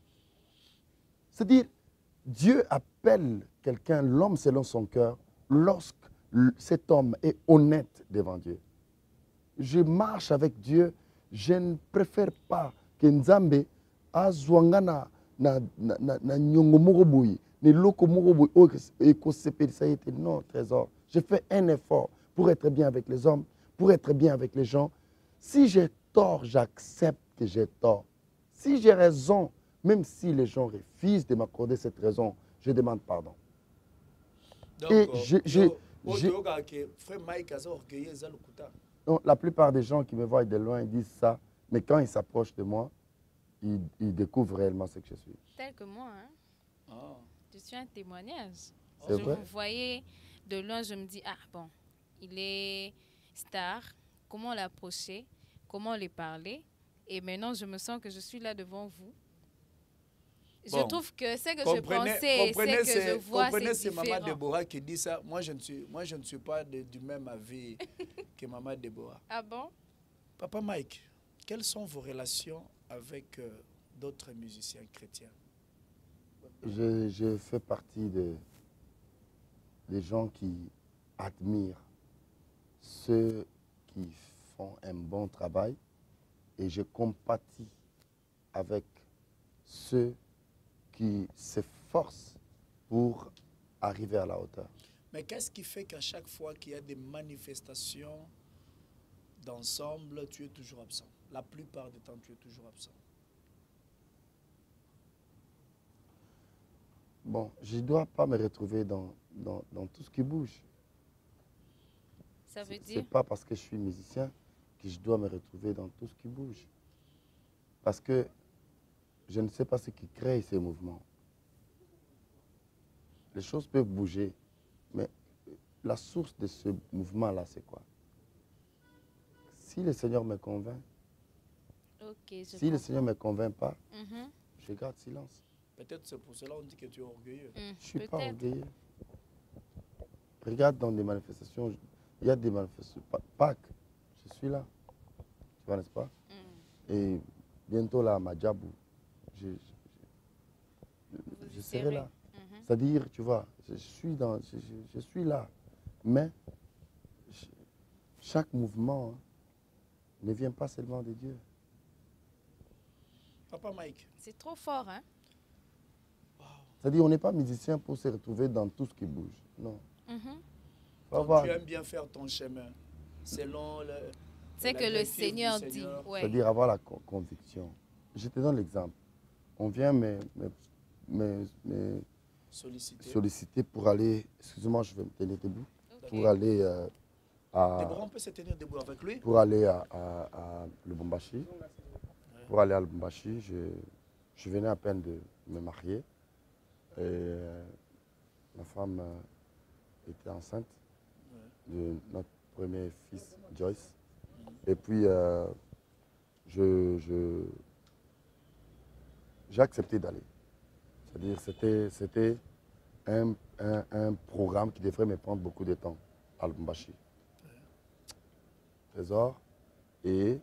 C'est-à-dire, Dieu appelle quelqu'un, l'homme selon son cœur, lorsque cet homme est honnête devant Dieu. Je marche avec Dieu, je ne préfère pas que Nzambe azwangana na nyongomoroboui. Non, trésor. Je fais un effort pour être bien avec les hommes, pour être bien avec les gens. Si j'ai tort, j'accepte que j'ai tort. Si j'ai raison, même si les gens refusent de m'accorder cette raison, je demande pardon. Et frère Mike a orgueilleux ça le kuta. donc, la plupart des gens qui me voient de loin, ils disent ça, mais quand ils s'approchent de moi, ils découvrent réellement ce que je suis. Tel que moi, hein. Ah. Je suis un témoignage. C'est Je vrai? vous voyais de loin, je me dis, ah bon, il est star, comment l'approcher, comment lui parler. Et maintenant, je me sens que je suis là devant vous. Je Bon. trouve que c'est que je pensais, c'est que je vois, c'est Maman différent. Déborah qui dit ça. Moi, je ne suis pas du même avis que Maman Déborah. Ah bon? Papa Mike, quelles sont vos relations avec d'autres musiciens chrétiens? Je fais partie des gens qui admirent ceux qui font un bon travail et je compatis avec ceux qui s'efforcent pour arriver à la hauteur. Mais qu'est-ce qui fait qu'à chaque fois qu'il y a des manifestations d'ensemble, tu es toujours absent? La plupart du temps, tu es toujours absent. Bon, je ne dois pas me retrouver dans tout ce qui bouge. Ça veut Ce dire? n'est pas parce que je suis musicien que je dois me retrouver dans tout ce qui bouge. Parce que je ne sais pas ce qui crée ces mouvements. Les choses peuvent bouger, mais la source de ce mouvement-là, c'est quoi? Si le Seigneur me convainc, si le Seigneur ne me convainc pas, je garde silence. Peut-être c'est pour cela qu'on dit que tu es orgueilleux. Je ne suis pas orgueilleux. Regarde dans des manifestations, il y a des manifestations. Pâques, je suis là. Tu vois, n'est-ce pas? Et bientôt là, à Madjabou, je serai là. C'est-à-dire, tu vois, je suis là. Mais chaque mouvement ne vient pas seulement de Dieu. Papa Mike. C'est trop fort, hein? C'est-à-dire, on n'est pas musicien pour se retrouver dans tout ce qui bouge. Non. Donc, tu aimes bien faire ton chemin selon le... C'est que le Seigneur dit. Ouais. C'est-à-dire avoir la conviction. Je te donne l'exemple. On vient me solliciter pour aller... Excuse-moi, je vais me tenir debout. Okay. Pour aller à... Déborah, on peut se tenir debout avec lui? Pour aller à Lubumbashi. Pour aller à Lubumbashi, je venais à peine de me marier. Et ma femme était enceinte de notre premier fils, Joyce. Et puis, j'ai accepté d'aller. C'est-à-dire, c'était un programme qui devrait me prendre beaucoup de temps à Lubumbashi. Trésor. Et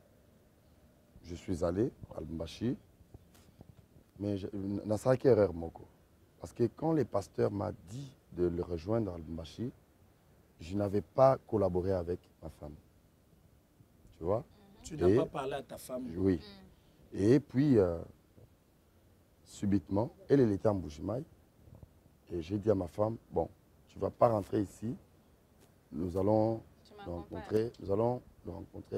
je suis allé à Lubumbashi. Mais dans ça, quelle erreur, Moko. Parce que quand le pasteur m'a dit de le rejoindre à Lubumbashi, je n'avais pas collaboré avec ma femme. Tu vois? Tu n'as pas parlé à ta femme? Oui. Et puis, subitement, elle était en Bujimaï. Et j'ai dit à ma femme, bon, tu ne vas pas rentrer ici. Nous allons le rencontrer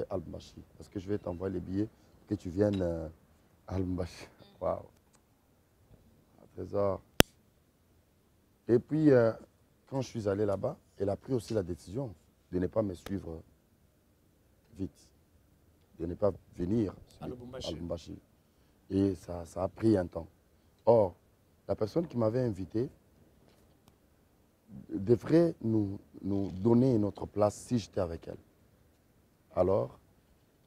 à Lubumbashi. Parce que je vais t'envoyer les billets pour que tu viennes à Lubumbashi. Waouh! Trésor. Et puis, quand je suis allé là-bas, elle a pris aussi la décision de ne pas me suivre vite, de ne pas venir à Lubumbashi. Et ça a pris un temps. Or, la personne qui m'avait invité devrait nous donner notre place si j'étais avec elle. Alors,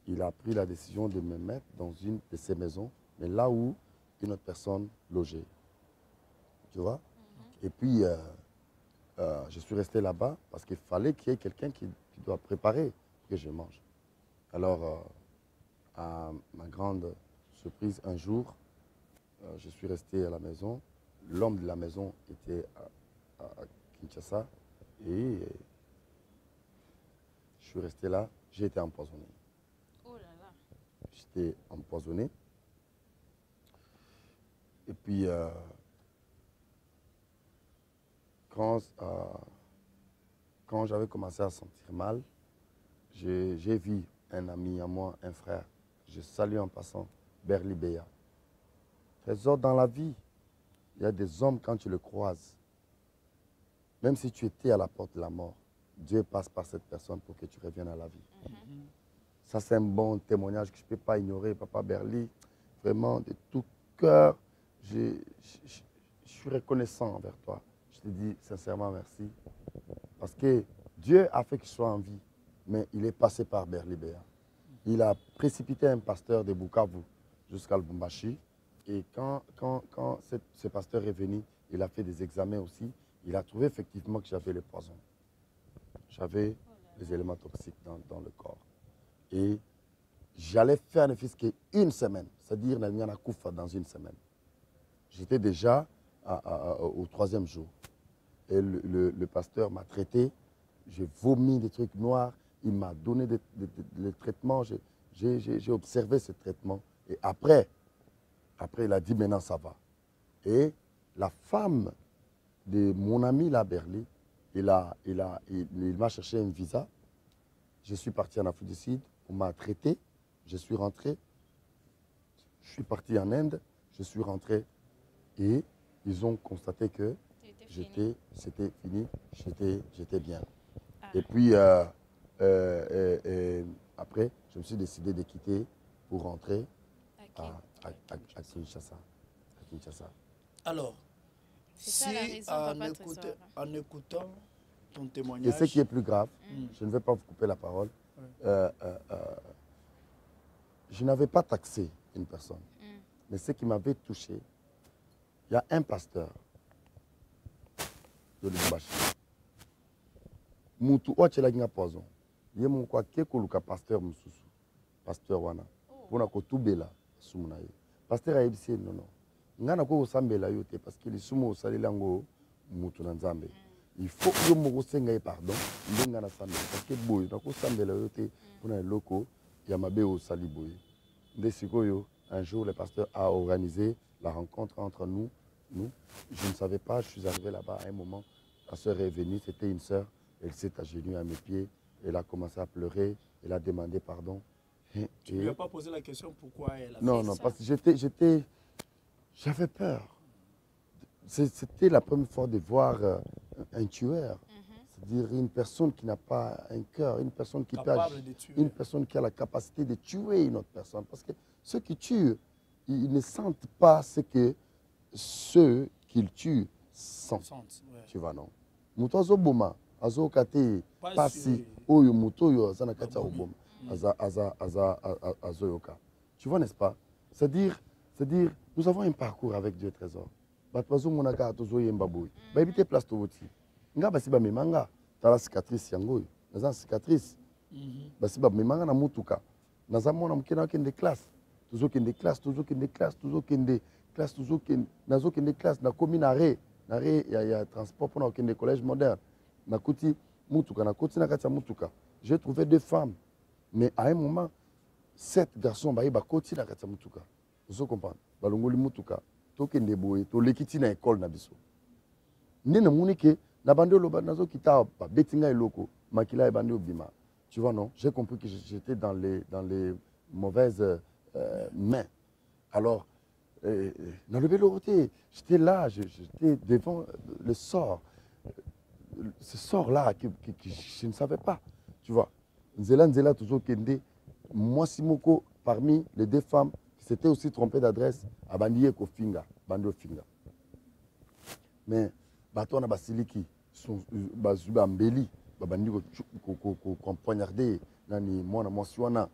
il a pris la décision de me mettre dans une de ses maisons, mais là où une autre personne logeait. Tu vois? Et puis, je suis resté là-bas parce qu'il fallait qu'il y ait quelqu'un qui doit préparer pour que je mange. Alors, à ma grande surprise, un jour, je suis resté à la maison. L'homme de la maison était à Kinshasa et je suis resté là. J'ai été empoisonné. Oh là là. J'étais empoisonné. Et puis, quand j'avais commencé à sentir mal, j'ai vu un ami à moi, un frère. Je salue en passant, Berli Béa. Trésor, dans la vie, il y a des hommes, quand tu les croises, même si tu étais à la porte de la mort, Dieu passe par cette personne pour que tu reviennes à la vie. Ça, c'est un bon témoignage que je ne peux pas ignorer, Papa Berli. Vraiment, de tout cœur, je suis reconnaissant envers toi. Je te dis sincèrement merci. Parce que Dieu a fait que je sois en vie, mais il est passé par Berli Béa. Il a précipité un pasteur de Bukavu jusqu'à Lubumbashi. Et quand ce pasteur est venu, il a fait des examens aussi. Il a trouvé effectivement que j'avais le poison. J'avais les éléments toxiques dans le corps. Et j'allais faire ne fût-ce qu'une semaine, c'est-à-dire dans une semaine. J'étais déjà au 3e jour. Et le pasteur m'a traité, j'ai vomi des trucs noirs, il m'a donné des traitements, j'ai observé ce traitement. Et après, il a dit maintenant ça va. Et la femme de mon ami là, Berli, il m'a cherché un visa. Je suis parti en Afrique du Sud, on m'a traité, je suis rentré. Je suis parti en Inde, je suis rentré et ils ont constaté que c'était fini, j'étais bien. Ah. Et puis après, je me suis décidé de quitter pour rentrer à Kinshasa. Alors, si en écoutant ton témoignage... Et ce qui est plus grave, je ne vais pas vous couper la parole, je n'avais pas taxé une personne. Mais ce qui m'avait touché, il y a un pasteur de Lubumbashi. Mutu ochelanga poison. Ye mon kwa kekoluka pasteur mususu. Pasteur wana. Pona ko tubela sumuna ye. Pasteur a yebisi non. Ngana ko osambela yote parce que les sumo osalelango mutu na nzambe. Il faut yo moko senga pardon, ndenga na sambela parce que boy na ko sambela yote pona loko ya mabe osali boy. Ndesikoyo. Un jour, le pasteur a organisé la rencontre entre nous. Je ne savais pas, je suis arrivé là-bas à un moment. La sœur est venue, c'était une sœur. Elle s'est agenouillée à mes pieds. Elle a commencé à pleurer. Elle a demandé pardon. Tu ne lui as pas posé la question pourquoi elle a fait ça? Non, parce que j'avais peur. C'était la première fois de voir un tueur. C'est-à-dire une personne qui n'a pas un cœur, une personne qui a la capacité de tuer une autre personne. Parce que ceux qui tuent, ils ne sentent pas ce que ceux qu'ils tuent sentent. Ouais. Tu vois, non? Muto azo boma, azo kate pasi, oyo muto yo azana kata oboma, azo yoka. Tu vois, n'est-ce pas? C'est-à-dire, nous avons un parcours avec Dieu Trésor. Batwazo monaka atozo yemba boy. Ba ebite place to voti. Nga basi ba memanga, tala cicatrice yango. Naza cicatrice. Basi ba memanga na mutuka. Naza mona mukena kende classe. Toujours kende classe, nazo kende classe, na komi na re, ya transport pour na kende collège moderne. Na koti mutuka, na koti na kati mutuka. J'ai trouvé 2 femmes, mais à un moment 7 garçons ba koti na kati mutuka. Vous comprenez? Balongoli mutuka, to kende boye, to lekiti na école na biso. Ndena munike na bande loba nazo kita ba betinga eloko, makila e bande obima. Tu vois non? J'ai compris que j'étais dans les mauvaises mains. Alors, dans le Béloroté, j'étais là, j'étais devant le sort. Ce sort-là que je ne savais pas. Tu vois, Nzela toujours kende. Moi, Simoko, parmi les 2 femmes qui s'étaient aussi trompées d'adresse, à Bandiye Kofinga, Bando Finga. Mais, Batouana Basiliki, Bazuba Mbeli, Babandi ko poignardé, Nani, Mona Monsiwana.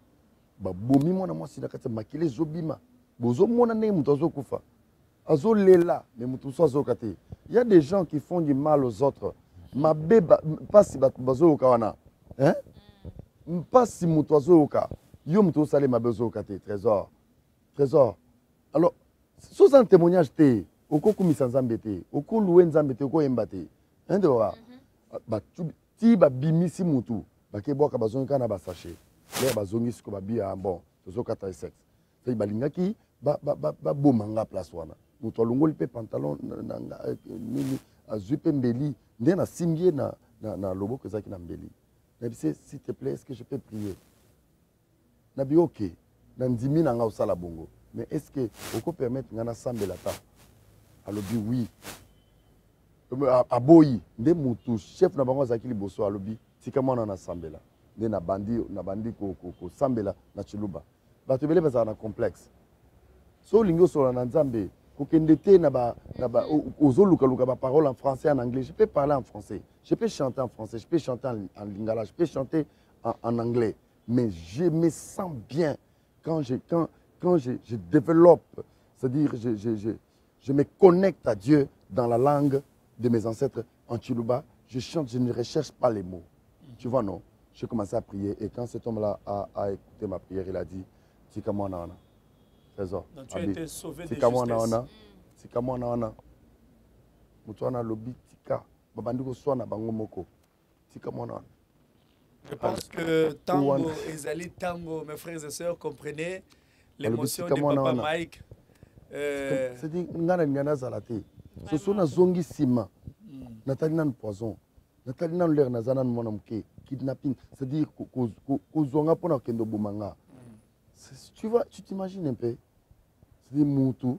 Bomi mwana mwasi na kati makile zobima bozo mona ne muto azokufa azo lela mais muto so azokate. Il y a des gens qui font du mal aux autres. Mabe pas si bazo kawana hein pas si muto azoka yo muto sale mabe azokate. Trésor alors sous un témoignage te okokumisa nzambe te okoluwe nzambe te okoyemba te hein dewa ba ti ba bimisi mutu bakeboka bazonka na basache. Les bazongis ko babia bon tozo kata sexe c'est balingaki ba bomanga place wana muto longoli pe pantalon na nini azupe mbeli ndena simbie na loboko zaki na mbeli. Mais s'il te plaît, est-ce que je peux prier? nabi ok na ndimi na nga osala bongo mais est-ce que oko permettre nga na sambela ta alobi oui aboyi nde mutu chef na bango azaki liboso alobi tika mwana na sambela nde na bandi ko sambela na chiluba bato ebele bazala na complexe so olingi osola na nzambe kokende te na ozolukaluka baparole en français en anglais je peux parler en français je peux chanter en français je peux chanter en lingala je peux chanter en anglais mais je me sens bien quand je développe, c'est-à-dire je me connecte à Dieu dans la langue de mes ancêtres en Chiluba, je chante, je ne recherche pas les mots. Tu vois, non? J'ai commencé à prier et quand cet homme-là a écouté ma prière, il a dit, Tika moi na. Trésor. Donc tu as été sauvé de Tika moi justesse. na. Tika moi na. Mutuana lobi tika. Babandiko soana bango moko. Tika moi na. Je pense que Tango, Ezali Tango, mes frères et sœurs, comprenez l'émotion de Papa Mike. C'est-à-dire, ngana ngana zalate. Ce sont na zongi sima. Natali nan poison. Natali nan l'air na zanan monamuke. Kidnapping. C'est-à-dire, kozonga pona kendo bomanga. Tu vois, tu t'imagines un peu. C'est-à-dire, moutou,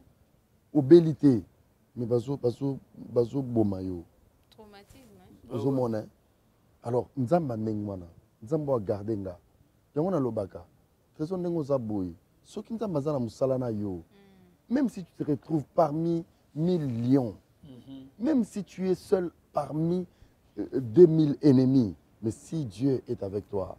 obélité. Mais bazo bomayo. Traumatisme. Bazo mona. Alors, nzamba nengwana. Nzamba wa garder nga. Yango na lobaka. Trésor ndengo za boy. Soki nzamba za na musala na yo. Même si tu te retrouves parmi 1000 lions, même si tu es seul parmi 2000 ennemis, mais si Dieu est avec toi,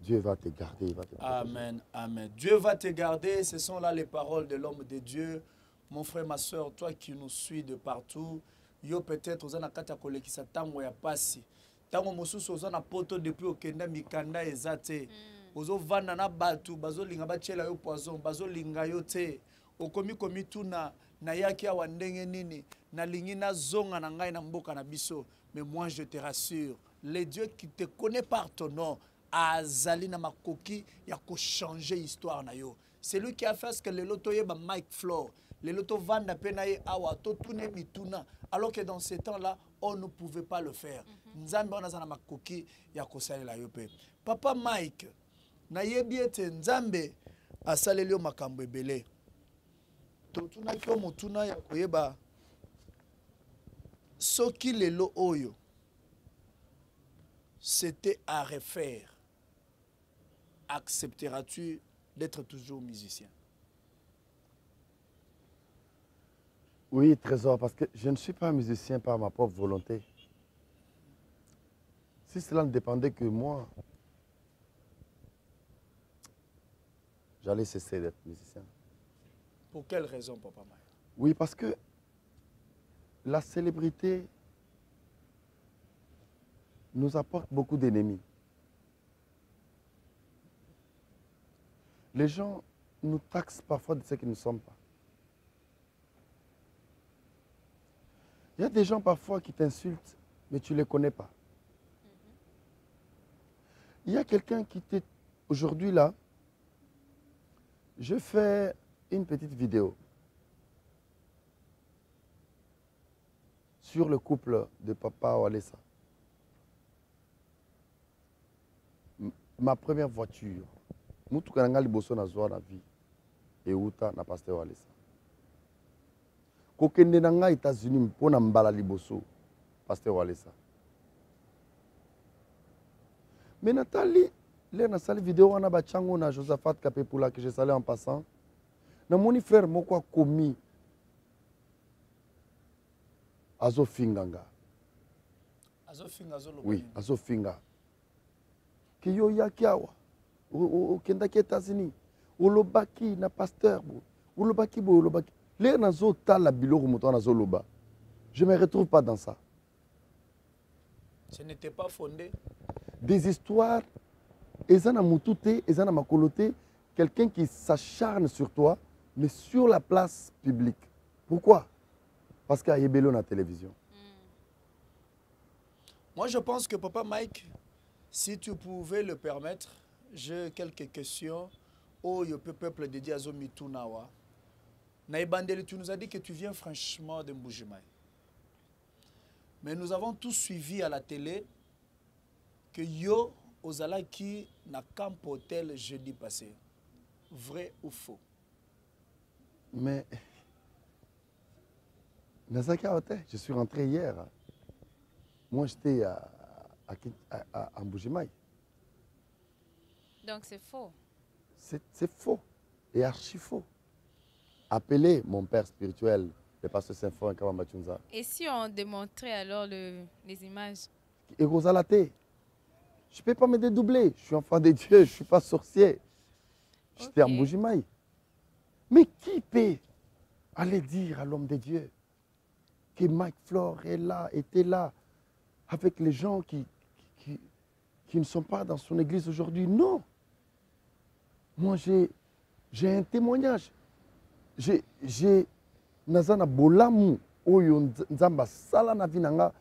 Dieu va te garder. Il va te Amen, amen. Dieu va te garder. Ce sont là les paroles de l'homme de Dieu. Mon frère, ma soeur, toi qui nous suis de partout, yo peut-être aux anakata kolekisa tango ya pasi. Tango mosusu aux anapoto depuis au Kenya mikanda ezate. Ozo vanda na batu, bazo linga bachela yo poison, bazo linga yo te. Okomi komi tuna na yaki ya wandenge nini na lingi na zonga na ngai na mboka na biso. Mais moi je te rassure, les dieux qui te connaît par ton nom azali na makoki ya ko changer histoire na yo. C'est lui qui a fait ce que le loto yeba Mike Floor, le loto vanda penaye awa to tune mituna, alors que dans ces temps-là on ne pouvait pas le faire. Nzambe on azana makoki ya ko salela yo pe. Papa Mike na yebi ete Nzambe asaleli yo makambo ebele. Totuna kyo mutuna ya koyeba soki lelo oyo c'était à refaire. Accepteras-tu d'être toujours musicien? Oui, Trésor, parce que je ne suis pas musicien par ma propre volonté. Si cela ne dépendait que moi, j'allais cesser d'être musicien. Pour quelle raison, Papa Mike? Oui, parce que la célébrité nous apporte beaucoup d'ennemis. Les gens nous taxent parfois de ce que nous ne sommes pas. Il y a des gens parfois qui t'insultent, mais tu ne les connais pas. Il y a quelqu'un qui t'est... Aujourd'hui là, je fais une petite vidéo sur le couple de Papa Walesa. Ma première voiture, mutu kananga liboso na zwa na vie et uta na pasteur Walesa. Kokende na nga États-Unis mpona mbala liboso pasteur Walesa. Mais Nathalie, là na sali vidéo wana ba chango na Josaphat Kapepula que je salue en passant. Na moni frère moko a commis azofinganga. Azofinga azolo. Oui, azofinga. Que yo yakiawa. O kendaki États-Unis. Olobaki na pasteur bo. Olobaki bo olobaki. Les nazo tala biloko moto nazo loba. Je me retrouve pas dans ça. Ce n'était pas fondé. Des histoires ezana mutute, ezana makolote, quelqu'un qui s'acharne sur toi mais sur la place publique. Pourquoi? Parce qu'il y a Yébélo dans la télévision. Moi, je pense que Papa Mike, si tu pouvais le permettre, j'ai quelques questions. Oh, le peuple dédié à Zomitunawa. Naïbandeli, tu nous as dit que tu viens franchement de Mbujimaï. Mais nous avons tous suivi à la télé que yo, ozalaki na Camp Hôtel jeudi passé. Vrai ou faux? Mais Nazaka Hôtel, je suis rentré hier. Moi, j'étais à Mbujimaï. Donc c'est faux. C'est faux et archi faux. Appelez mon père spirituel, le pasteur Saint-Fort Kawambachunza. Et si on démontrait alors les images? Et Rosalate, je ne peux pas me dédoubler. Je suis enfant de Dieu, je ne suis pas sorcier. J'étais à Mbujimaï. Mais qui peut aller dire à l'homme de Dieu que Mike Flore est là, était là, avec les gens qui ne sont pas dans son église aujourd'hui? Non. Moi, j'ai un témoignage. J'ai nazana bolamu oyo nzamba sala na vinanga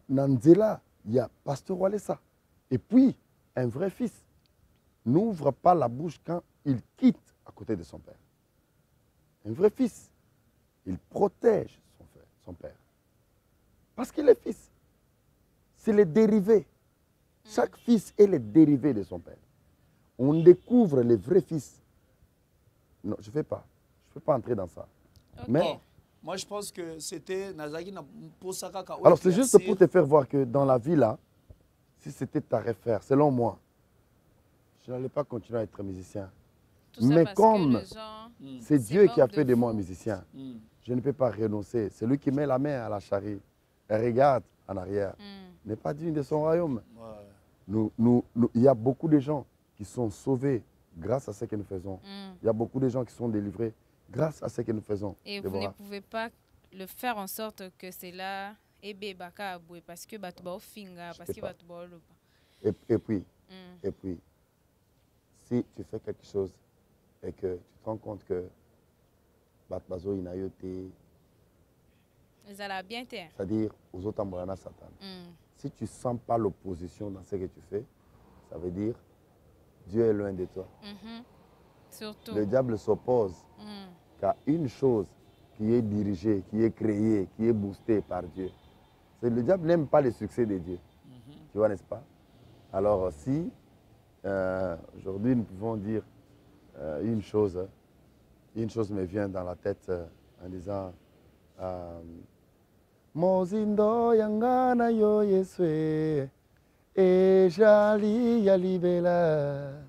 nanzela ya pasteur Walesa. Et puis un vrai fils n'ouvre pas la bouche quand il quitte à côté de son père. Un vrai fils, il protège son père. Parce qu'il est fils. C'est le dérivé. Chaque fils est le dérivé de son père. On découvre les vrais fils. Non, je ne fais pas. Je ne peux pas entrer dans ça. Okay. Mais, moi, je pense que c'était Nazaki pour ça. Alors, c'est juste pour te faire voir que dans la vie, là, si c'était ta réfère, selon moi, je n'allais pas continuer à être musicien. Mais comme c'est Dieu qui a fait de moi un musicien, je ne peux pas renoncer. C'est lui qui met la main à la charrue et regarde en arrière. N'est pas digne de son royaume. Il y a beaucoup de gens qui sont sauvés grâce à ce que nous faisons. Il y a beaucoup de gens qui sont délivrés grâce à ce que nous faisons. Et vous ne pouvez pas le faire en sorte que c'est là parce que et puis si tu fais quelque chose et que tu te rends compte que Batbazo inayote, c'est-à-dire aux autres ambrana Satan. Si tu ne sens pas l'opposition dans ce que tu fais, ça veut dire Dieu est loin de toi. Surtout. Le diable s'oppose qu'à une chose qui est dirigée, qui est créée, qui est boostée par Dieu. Le diable n'aime pas le succès de Dieu. Tu vois, n'est-ce pas? Alors si aujourd'hui nous pouvons dire une chose me vient dans la tête en disant Mozindo yangana yo yeswe et jali yalibela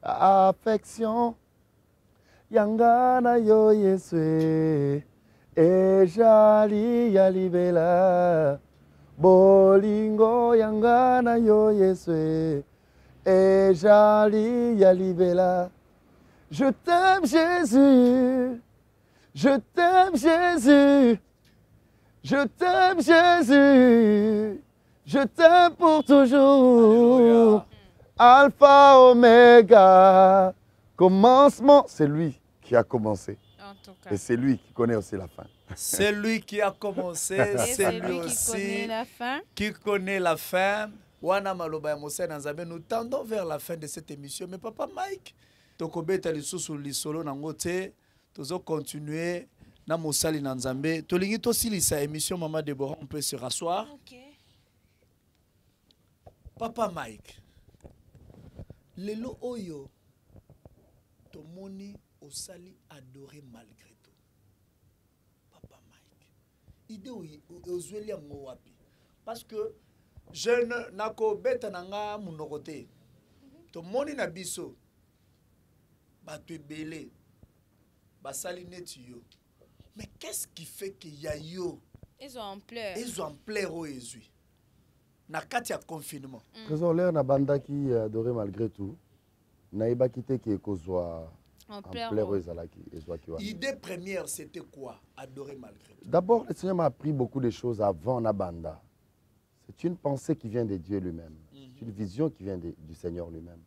affection yangana yo yeswe et jali yalibela bolingo yangana yo yeswe et jali yalibela. Je t'aime Jésus, je t'aime Jésus, je t'aime Jésus, je t'aime pour toujours. Alléluia. Alpha, Oméga, commencement, c'est lui qui a commencé. En tout cas. Et c'est lui qui connaît aussi la fin. C'est lui qui a commencé, c'est lui aussi qui connaît la fin. Wana maloba ya Mose na Nzambe, nous tendons vers la fin de cette émission. Mais Papa Mike, tokobeta lisusu lisolo nango te, tozo continuer na mosali na Nzambe. Tolingi tosilisa émission Maman Déborah, on peut se rasseoir. Okay. Papa Mike, lelo oyo tomoni osali adoré malgré tout. Papa Mike, idée ozweli yango wapi? Parce que jeune nako beta nanga munokote. Tomoni na biso bato ebele basali neti yo. Mais qu'est-ce qui fait que ya yo ils ont ampleur. Ils ont ampleur au ezui. Na kati ya confinement. Trésor l'air na banda qui adoré malgré tout. Naïba quitté qui est kozwa ampleur ezalaki ezwa ki wa. Idée première c'était quoi? Adorer malgré tout. D'abord le Seigneur m'a appris beaucoup de choses avant na banda. C'est une pensée qui vient de Dieu lui-même. C'est une vision qui vient du Seigneur lui-même.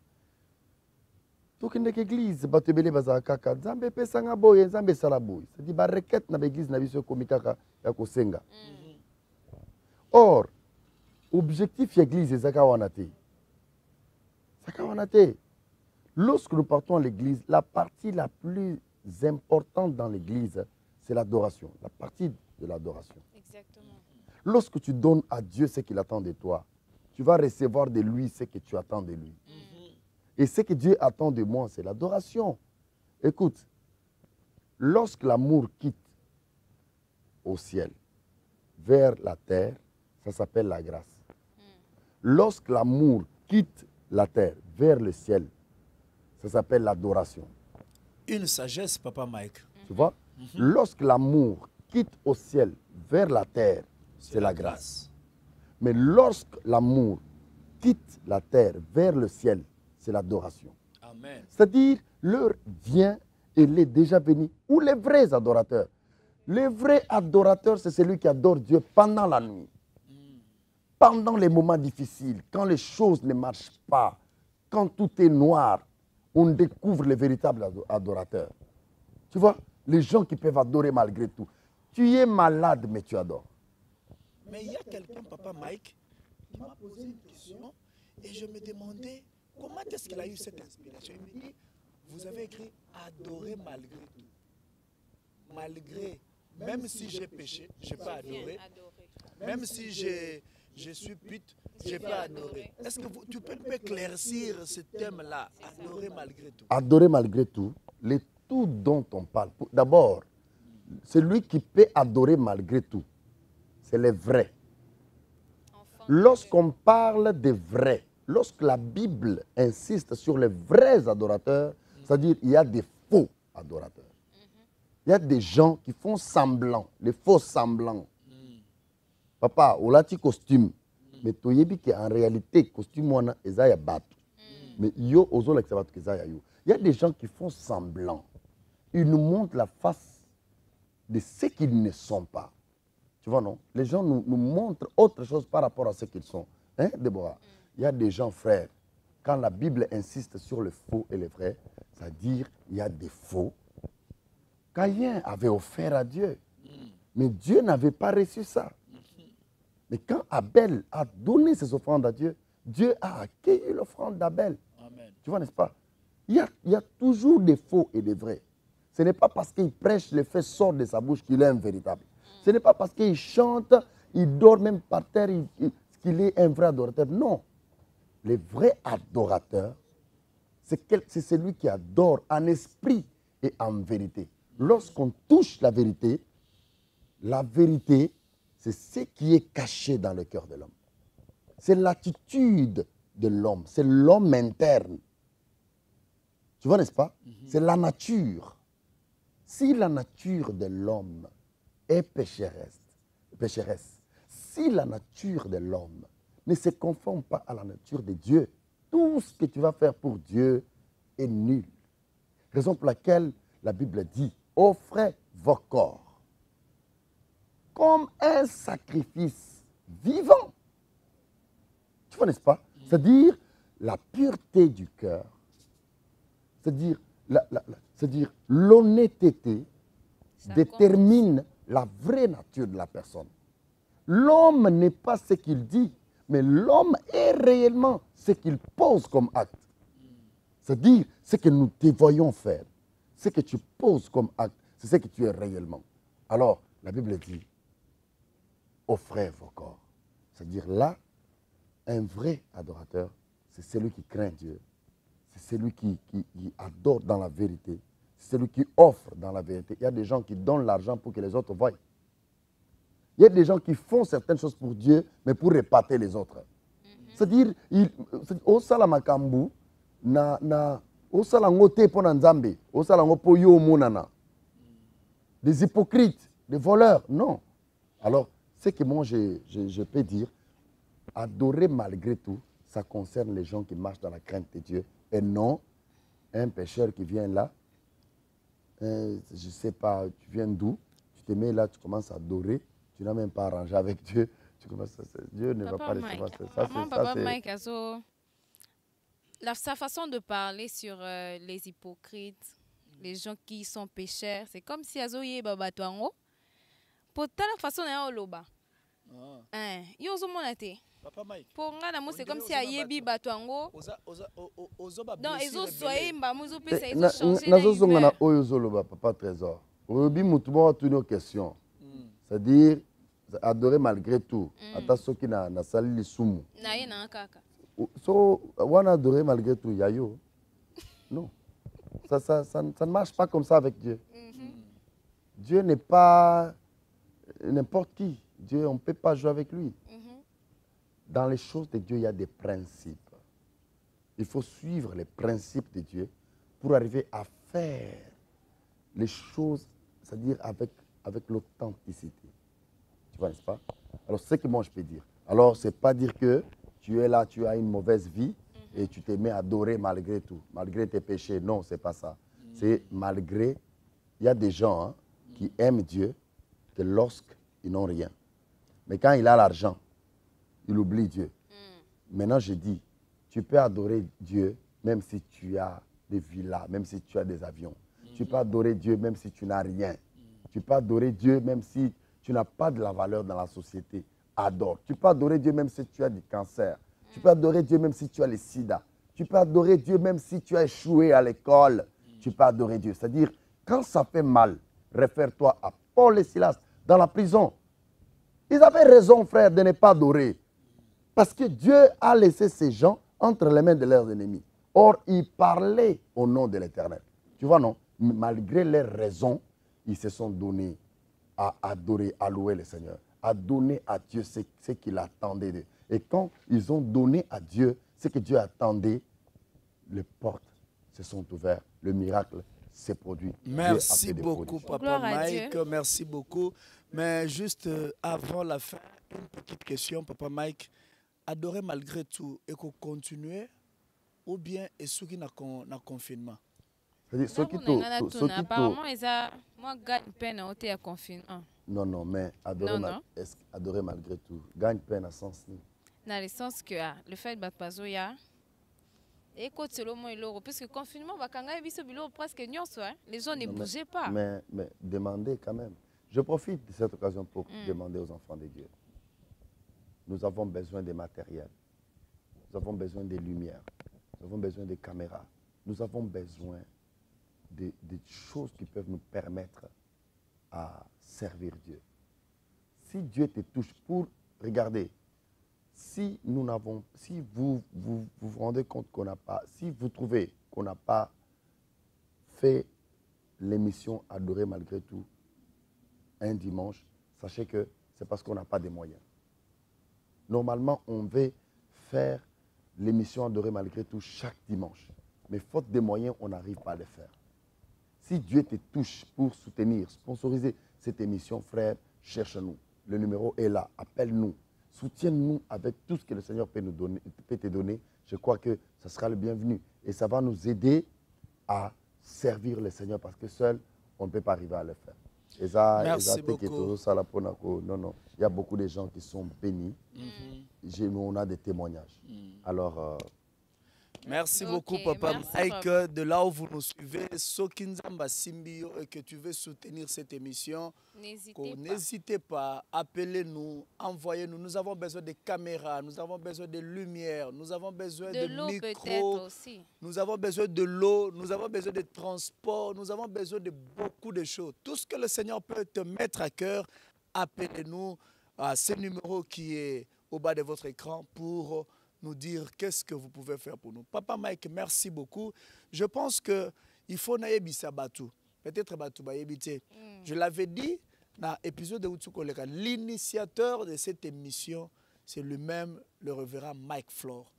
Donc une église batebele bazakaka Nzambe pesanga boye Nzambe sala boye. C'est dit ba requête na église na biso komikaka ya kosenga. Or objectif l'église ezaka wana te. Saka wana te. Lorsque nous partons à l'église, la partie la plus importante dans l'église, c'est l'adoration, la partie de l'adoration. Exactement. Lorsque tu donnes à Dieu ce qu'il attend de toi, tu vas recevoir de lui ce que tu attends de lui. Et ce que Dieu attend de moi, c'est l'adoration. Écoute, lorsque l'amour quitte au ciel vers la terre, ça s'appelle la grâce. Lorsque l'amour quitte la terre vers le ciel, ça s'appelle l'adoration. Une sagesse, Papa Mike. Tu vois? Lorsque l'amour quitte au ciel vers la terre, c'est la grâce. Mais lorsque l'amour quitte la terre vers le ciel, c'est l'adoration. Amen. C'est-à-dire, l'heure vient, elle est déjà venue. Ou les vrais adorateurs. Le vrai adorateur, c'est celui qui adore Dieu pendant la nuit. Pendant les moments difficiles, quand les choses ne marchent pas, quand tout est noir, on découvre les véritables adorateurs. Tu vois, les gens qui peuvent adorer malgré tout. Tu es malade, mais tu adores. Mais il y a quelqu'un, Papa Mike, qui m'a posé une question et je me demandais comment est-ce qu'il a eu cette inspiration. Il me dit, vous avez écrit adorer malgré tout. Malgré, même si j'ai péché, je n'ai pas adoré. Même si je suis pute, je n'ai pas adoré. Est-ce que tu peux éclaircir ce thème-là, adorer malgré tout? Adorer malgré tout, les tout dont on parle. D'abord, celui qui peut adorer malgré tout, c'est les vrais. Lorsqu'on parle des vrais, lorsque la Bible insiste sur les vrais adorateurs, c'est-à-dire il y a des faux adorateurs. Il y a des gens qui font semblant, les faux semblants. Papa, on a un costume, mais tu sais qu'en réalité, costume, on a un bateau. Mais yo, il y a des gens qui font semblant. Ils nous montrent la face de ce qu'ils ne sont pas. Tu vois, non? Les gens nous montrent autre chose par rapport à ce qu'ils sont. Hein, Déborah? Il y a des gens, frères, quand la Bible insiste sur le faux et le vrai, c'est-à-dire il y a des faux. Caïn avait offert à Dieu, mais Dieu n'avait pas reçu ça. Mais quand Abel a donné ses offrandes à Dieu, Dieu a accueilli l'offrande d'Abel. Tu vois, n'est-ce pas? Il y a toujours des faux et des vrais. Ce n'est pas parce qu'il prêche, le fait sort de sa bouche qu'il est un véritable. Ce n'est pas parce qu'il chante, il dort même par terre, qu'il est un vrai adorateur. Non. Le vrai adorateur, c'est celui qui adore en esprit et en vérité. Lorsqu'on touche la vérité, c'est ce qui est caché dans le cœur de l'homme. C'est l'attitude de l'homme, c'est l'homme interne. Tu vois, n'est-ce pas? C'est la nature. Si la nature de l'homme est pécheresse, si la nature de l'homme ne se conforme pas à la nature de Dieu, tout ce que tu vas faire pour Dieu est nul. Raison pour laquelle la Bible dit, offrez vos corps comme un sacrifice vivant. Tu vois, n'est-ce pas? C'est-à-dire la pureté du cœur, c'est-à-dire l'honnêteté détermine la vraie nature de la personne. L'homme n'est pas ce qu'il dit, mais l'homme est réellement ce qu'il pose comme acte. C'est-à-dire ce que nous te voyons faire, ce que tu poses comme acte, c'est ce que tu es réellement. Alors, la Bible dit, offrez vos corps. C'est-à-dire là, un vrai adorateur, c'est celui qui craint Dieu, c'est celui qui adore dans la vérité, c'est celui qui offre dans la vérité. Il y a des gens qui donnent l'argent pour que les autres voient. Il y a des gens qui font certaines choses pour Dieu, mais pour épater les autres. C'est-à-dire, au salamakambu, au salangote pour Nzambe, au salangopo yo monana. Des hypocrites, des voleurs, non. Alors, ce que moi je peux dire, adorer malgré tout, ça concerne les gens qui marchent dans la crainte de Dieu et non un pécheur qui vient là, je ne sais pas, tu viens d'où, tu te mets là, tu commences à adorer, tu n'as même pas arrangé avec Dieu, Dieu ne va pas recevoir ça. Papa Mike, sa façon de parler sur les hypocrites, les gens qui sont pécheurs, c'est comme si Azoye Babatuango, pour telle façon, on loba. Yo zo monate. Papa Mike. Pour nga namo c'est comme si ayebi batuango. Non, ezo soye mba muzo pesa ezo changer. Nazo zongana oyo zo loba papa trésor. Oyobi mutuba wa tuni question. C'est-à-dire adorer malgré tout. Ata soki na sali lisumu. Na ye na kaka. So, on adorer malgré tout, yayo. Non. Ça ne marche pas comme ça avec Dieu. Dieu n'est pas n'importe qui. Dieu, on ne peut pas jouer avec lui. Dans les choses de Dieu, il y a des principes. Il faut suivre les principes de Dieu pour arriver à faire les choses, c'est-à-dire avec l'authenticité. Tu vois, n'est-ce pas? Alors, c'est ce que moi je peux dire. Alors, ce n'est pas dire que tu es là, tu as une mauvaise vie et tu te mets à adorer malgré tout, malgré tes péchés. Non, ce n'est pas ça. C'est malgré... Il y a des gens qui aiment Dieu que lorsqu'ils n'ont rien. Mais quand il a l'argent, il oublie Dieu. Maintenant, je dis, tu peux adorer Dieu même si tu as des villas, même si tu as des avions. Tu peux adorer Dieu même si tu n'as rien. Tu peux adorer Dieu même si tu n'as pas de la valeur dans la société. Adore. Tu peux adorer Dieu même si tu as du cancer. Tu peux adorer Dieu même si tu as le sida. Tu peux adorer Dieu même si tu as échoué à l'école. Tu peux adorer Dieu. C'est-à-dire, quand ça fait mal, réfère-toi à Paul et Silas dans la prison. Ils avaient raison, frère, de ne pas adorer. Parce que Dieu a laissé ces gens entre les mains de leurs ennemis. Or, ils parlaient au nom de l'Éternel. Tu vois, non? Malgré leurs raisons, ils se sont donnés à adorer, à louer le Seigneur, à donner à Dieu ce qu'il attendait d'eux. Et quand ils ont donné à Dieu ce que Dieu attendait, les portes se sont ouvertes, le miracle s'est produit. Merci beaucoup, Papa Mike. Merci beaucoup. Mais juste avant la fin, une petite question, Papa Mike. Adorer malgré tout et qu'on continue ou bien et ceux qui n'ont confinement? Apparemment, moi, gagne peine à ôter à confinement. Non, mais adorer malgré tout, gagne peine à sens ni. Dans le sens que le fait de bazo ya et côté le moins l'euro parce que confinement va quand même presque les gens ne bougeaient pas. Mais demandez quand même. Je profite de cette occasion pour demander aux enfants de Dieu. Nous avons besoin de matériel. Nous avons besoin de lumières. Nous avons besoin de caméras. Nous avons besoin de choses qui peuvent nous permettre à servir Dieu. Si Dieu te touche pour... Regardez, si vous vous rendez compte qu'on n'a pas... Si vous trouvez qu'on n'a pas fait l'émission Adorer malgré tout un dimanche, sachez que c'est parce qu'on n'a pas de moyens. Normalement, on veut faire l'émission Adorer malgré tout chaque dimanche. Mais faute de moyens, on n'arrive pas à le faire. Si Dieu te touche pour soutenir, sponsoriser cette émission, frère, cherche-nous. Le numéro est là. Appelle-nous. Soutiens-nous avec tout ce que le Seigneur peut te donner. Je crois que ce sera le bienvenu. Et ça va nous aider à servir le Seigneur parce que seul, on ne peut pas arriver à le faire. Merci beaucoup. Non. Il y a beaucoup de gens qui sont bénis. On a des témoignages. Alors... Merci beaucoup, Papa Mike. De là où vous nous suivez, Sokinzamba Simbio, et que tu veux soutenir cette émission, n'hésitez pas, appelez-nous, envoyez-nous. Nous avons besoin de caméras, nous avons besoin de lumière, nous avons besoin de micros, nous avons besoin de l'eau, nous avons besoin de transport, nous avons besoin de beaucoup de choses. Tout ce que le Seigneur peut te mettre à cœur, appelez-nous à ce numéro qui est au bas de votre écran pour nous dire qu'est-ce que vous pouvez faire pour nous. Papa Mike, merci beaucoup. Je pense qu'il faut naïbisa Batou. Peut-être Batou Bayebite. Je l'avais dit dans l'épisode de Outsukoleka. L'initiateur de cette émission, c'est lui-même, le révérend Mike Flore.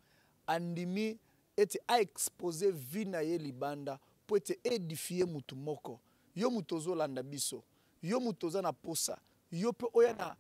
Andimi a exposé Vinaye Libanda pour être édifié Mutumoko. Yo mutozo landa biso. Yo mutoza na posa. Yo pe oya na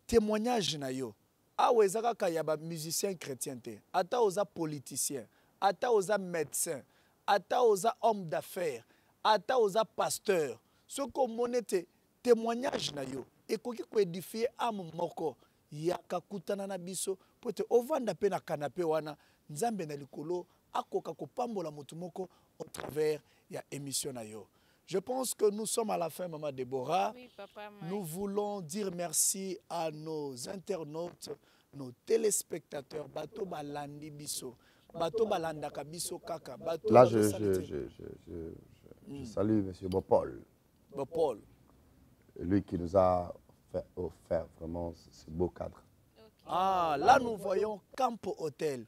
témoignage na yo. Awa ezaka kaya ba musicien chrétien te, ata oza politicien, ata oza médecin, ata oza homme d'affaires, ata oza pasteur. Soko monete témoignage na yo, ekoki ko édifier âme moko yaka kutana na biso pote ovanda pe na canapé wana nzambe na likolo akoka ko pambola mutu moko au travers ya émission na yo. Je pense que nous sommes à la fin, Maman Déborah. Oui, Papa Mike. Nous voulons dire merci à nos internautes, nos téléspectateurs. Bato balandi biso, bato balandaka biso kaka. Là, je salue M. Bopol. Bopol. Lui qui nous a offert vraiment ce beau cadre. Ah, là nous voyons Campo Hotel.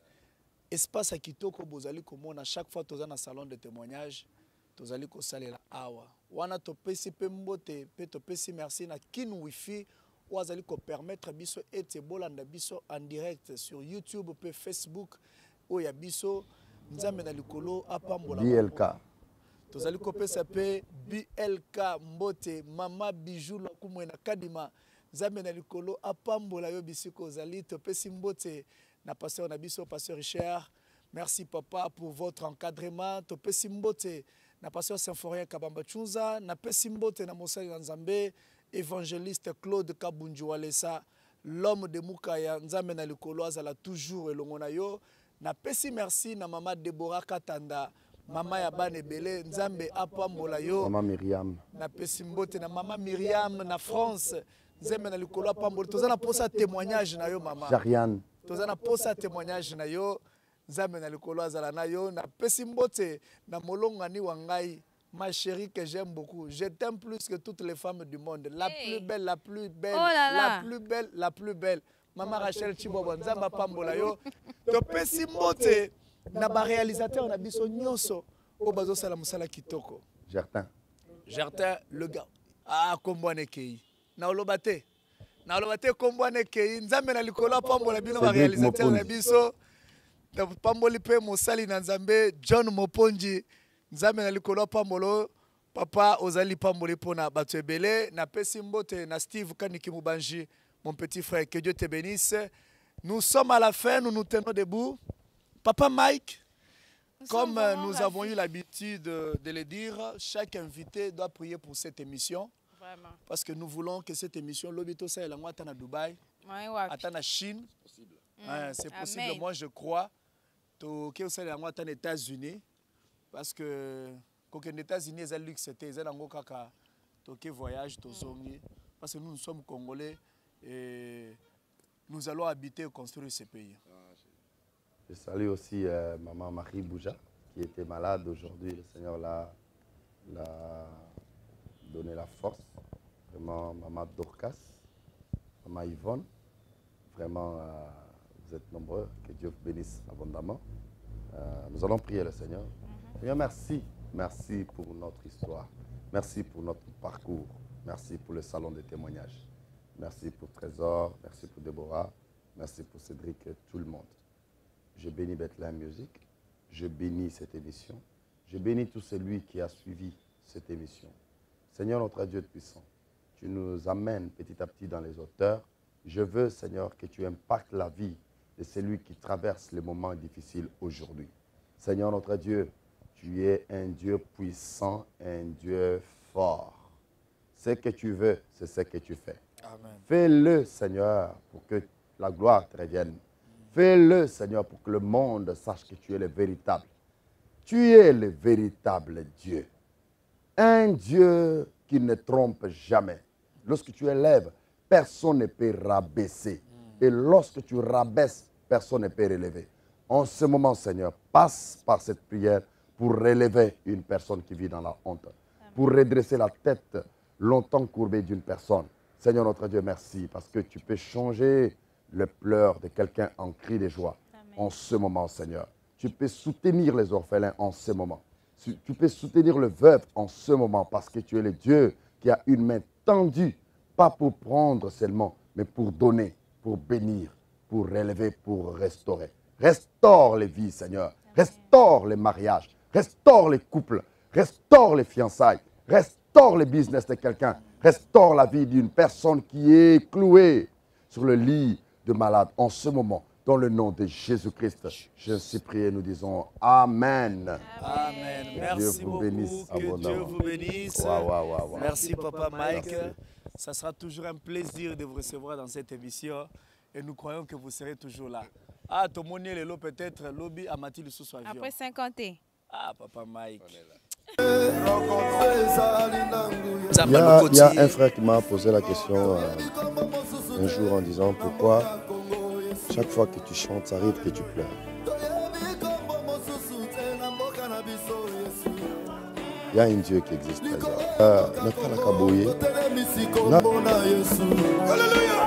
Espace à Kitoko Bozali comme à chaque fois dans un salon de témoignage, tozali ko salela awa. Wana to pesi pembote, pe to pesi merci na kin wifi wazali ko permettre biso ete bolanda biso en direct sur YouTube pe Facebook o ya biso nzambe na likolo apambola. BLK. Tozali ko pesa pe BLK mbote mama bijou la kumwena kadima nzambe na likolo apambola yo bisiko zali to pesi mbote. Na pasteur Nabiso, pasteur Richard, merci papa pour votre encadrement. To pesimbote na pasteur Symphorien Kabamba Chunza, na pesimbote na Mosali Nzambe, évangéliste Claude Kabunjualesa, l'homme de Mukaya Nzambe na likolo azala toujours elongona yo. Na pesi merci na mama Deborah Katanda, mama ya bane bele Nzambe apambola yo. Mama Myriam. Na pesimbote na mama Myriam na France, Nzambe na likolo apambola. Tozana posa témoignage na yo mama. Jariane. Tozana posa témoignage na yo nzambe na likolo azala na yo na pesi mbote na molongani wangai ma chérie que j'aime beaucoup, je t'aime plus que toutes les femmes du monde, la plus belle, la plus belle, oh là là. la plus belle, la plus belle. Maman Rachel Chibobo nzamba pambola yo to pesi mbote na ba réalisateur na biso nyonso o bazo sala musala kitoko. Gertin le gars ah kombwane kei na olobate na olobate kombwane kei nzambe na likolo pambola bino ba réalisateur na biso na pamboli pe mosali na nzambe John Moponji nzambe na likolo pambolo papa ozali pamboli pona bato ebele na pesi mbote na Steve Kaniki Mubanji mon petit frère, que Dieu te bénisse. Nous sommes à la fin, nous nous tenons debout. Papa Mike, comme nous avons eu l'habitude de le dire, chaque invité doit prier pour cette émission. Vraiment. Parce que nous voulons que cette émission, l'Obito ça est à Dubaï, à Chine. C'est possible, Amen. moi je crois. Que ça est aux États-Unis. Parce que quand les États-Unis, c'est luxe, c'était un voyage, parce que nous sommes Congolais. Et nous allons habiter et construire ce pays. Je salue aussi maman Marie Bouja, qui était malade aujourd'hui. Le Seigneur l'a donné la force. Vraiment, maman Dorcas, maman Yvonne, vraiment, vous êtes nombreux. Que Dieu vous bénisse abondamment. Nous allons prier le Seigneur. Seigneur, merci. Merci pour notre histoire. Merci pour notre parcours. Merci pour le salon de témoignages. Merci pour Trésor, merci pour Déborah, merci pour Cédric et tout le monde. Je bénis Bethlehem Music, je bénis cette émission, je bénis tout celui qui a suivi cette émission. Seigneur notre Dieu puissant, tu nous amènes petit à petit dans les hauteurs. Je veux, Seigneur, que tu impactes la vie de celui qui traverse les moments difficiles aujourd'hui. Seigneur notre Dieu, tu es un Dieu puissant, un Dieu fort. Ce que tu veux, c'est ce que tu fais. Fais-le, Seigneur, pour que la gloire te revienne. Fais-le, Seigneur, pour que le monde sache que tu es le véritable. Tu es le véritable Dieu. Un Dieu qui ne trompe jamais. Lorsque tu élèves, personne ne peut rabaisser. Et lorsque tu rabaisses, personne ne peut relever. En ce moment, Seigneur, passe par cette prière pour relever une personne qui vit dans la honte. Pour redresser la tête longtemps courbée d'une personne. Seigneur notre Dieu, merci parce que tu peux changer le pleur de quelqu'un en cri de joie. Amen. En ce moment, Seigneur. Tu peux soutenir les orphelins en ce moment. Tu peux soutenir le veuve en ce moment parce que tu es le Dieu qui a une main tendue, pas pour prendre seulement, mais pour donner, pour bénir, pour relever, pour restaurer. Restaure les vies, Seigneur. Amen. Restaure les mariages. Restaure les couples. Restaure les fiançailles. Restaure le business de quelqu'un. Restaure la vie d'une personne qui est clouée sur le lit de malade en ce moment. Dans le nom de Jésus-Christ, je suis prié, nous disons Amen. Amen. Merci beaucoup. Que Dieu vous bénisse. Merci Papa Mike. Merci. Ça sera toujours un plaisir de vous recevoir dans cette émission et nous croyons que vous serez toujours là. Ah, ton monnaie le lot peut-être lobby à Mathilde sous avion. Après 50 ans. Ah, Papa Mike. Il y a un frère qui m'a posé la question un jour en disant pourquoi chaque fois que tu chantes, ça arrive que tu pleures. Il y a un Dieu qui existe présent. Natala Kaboye. Alléluia.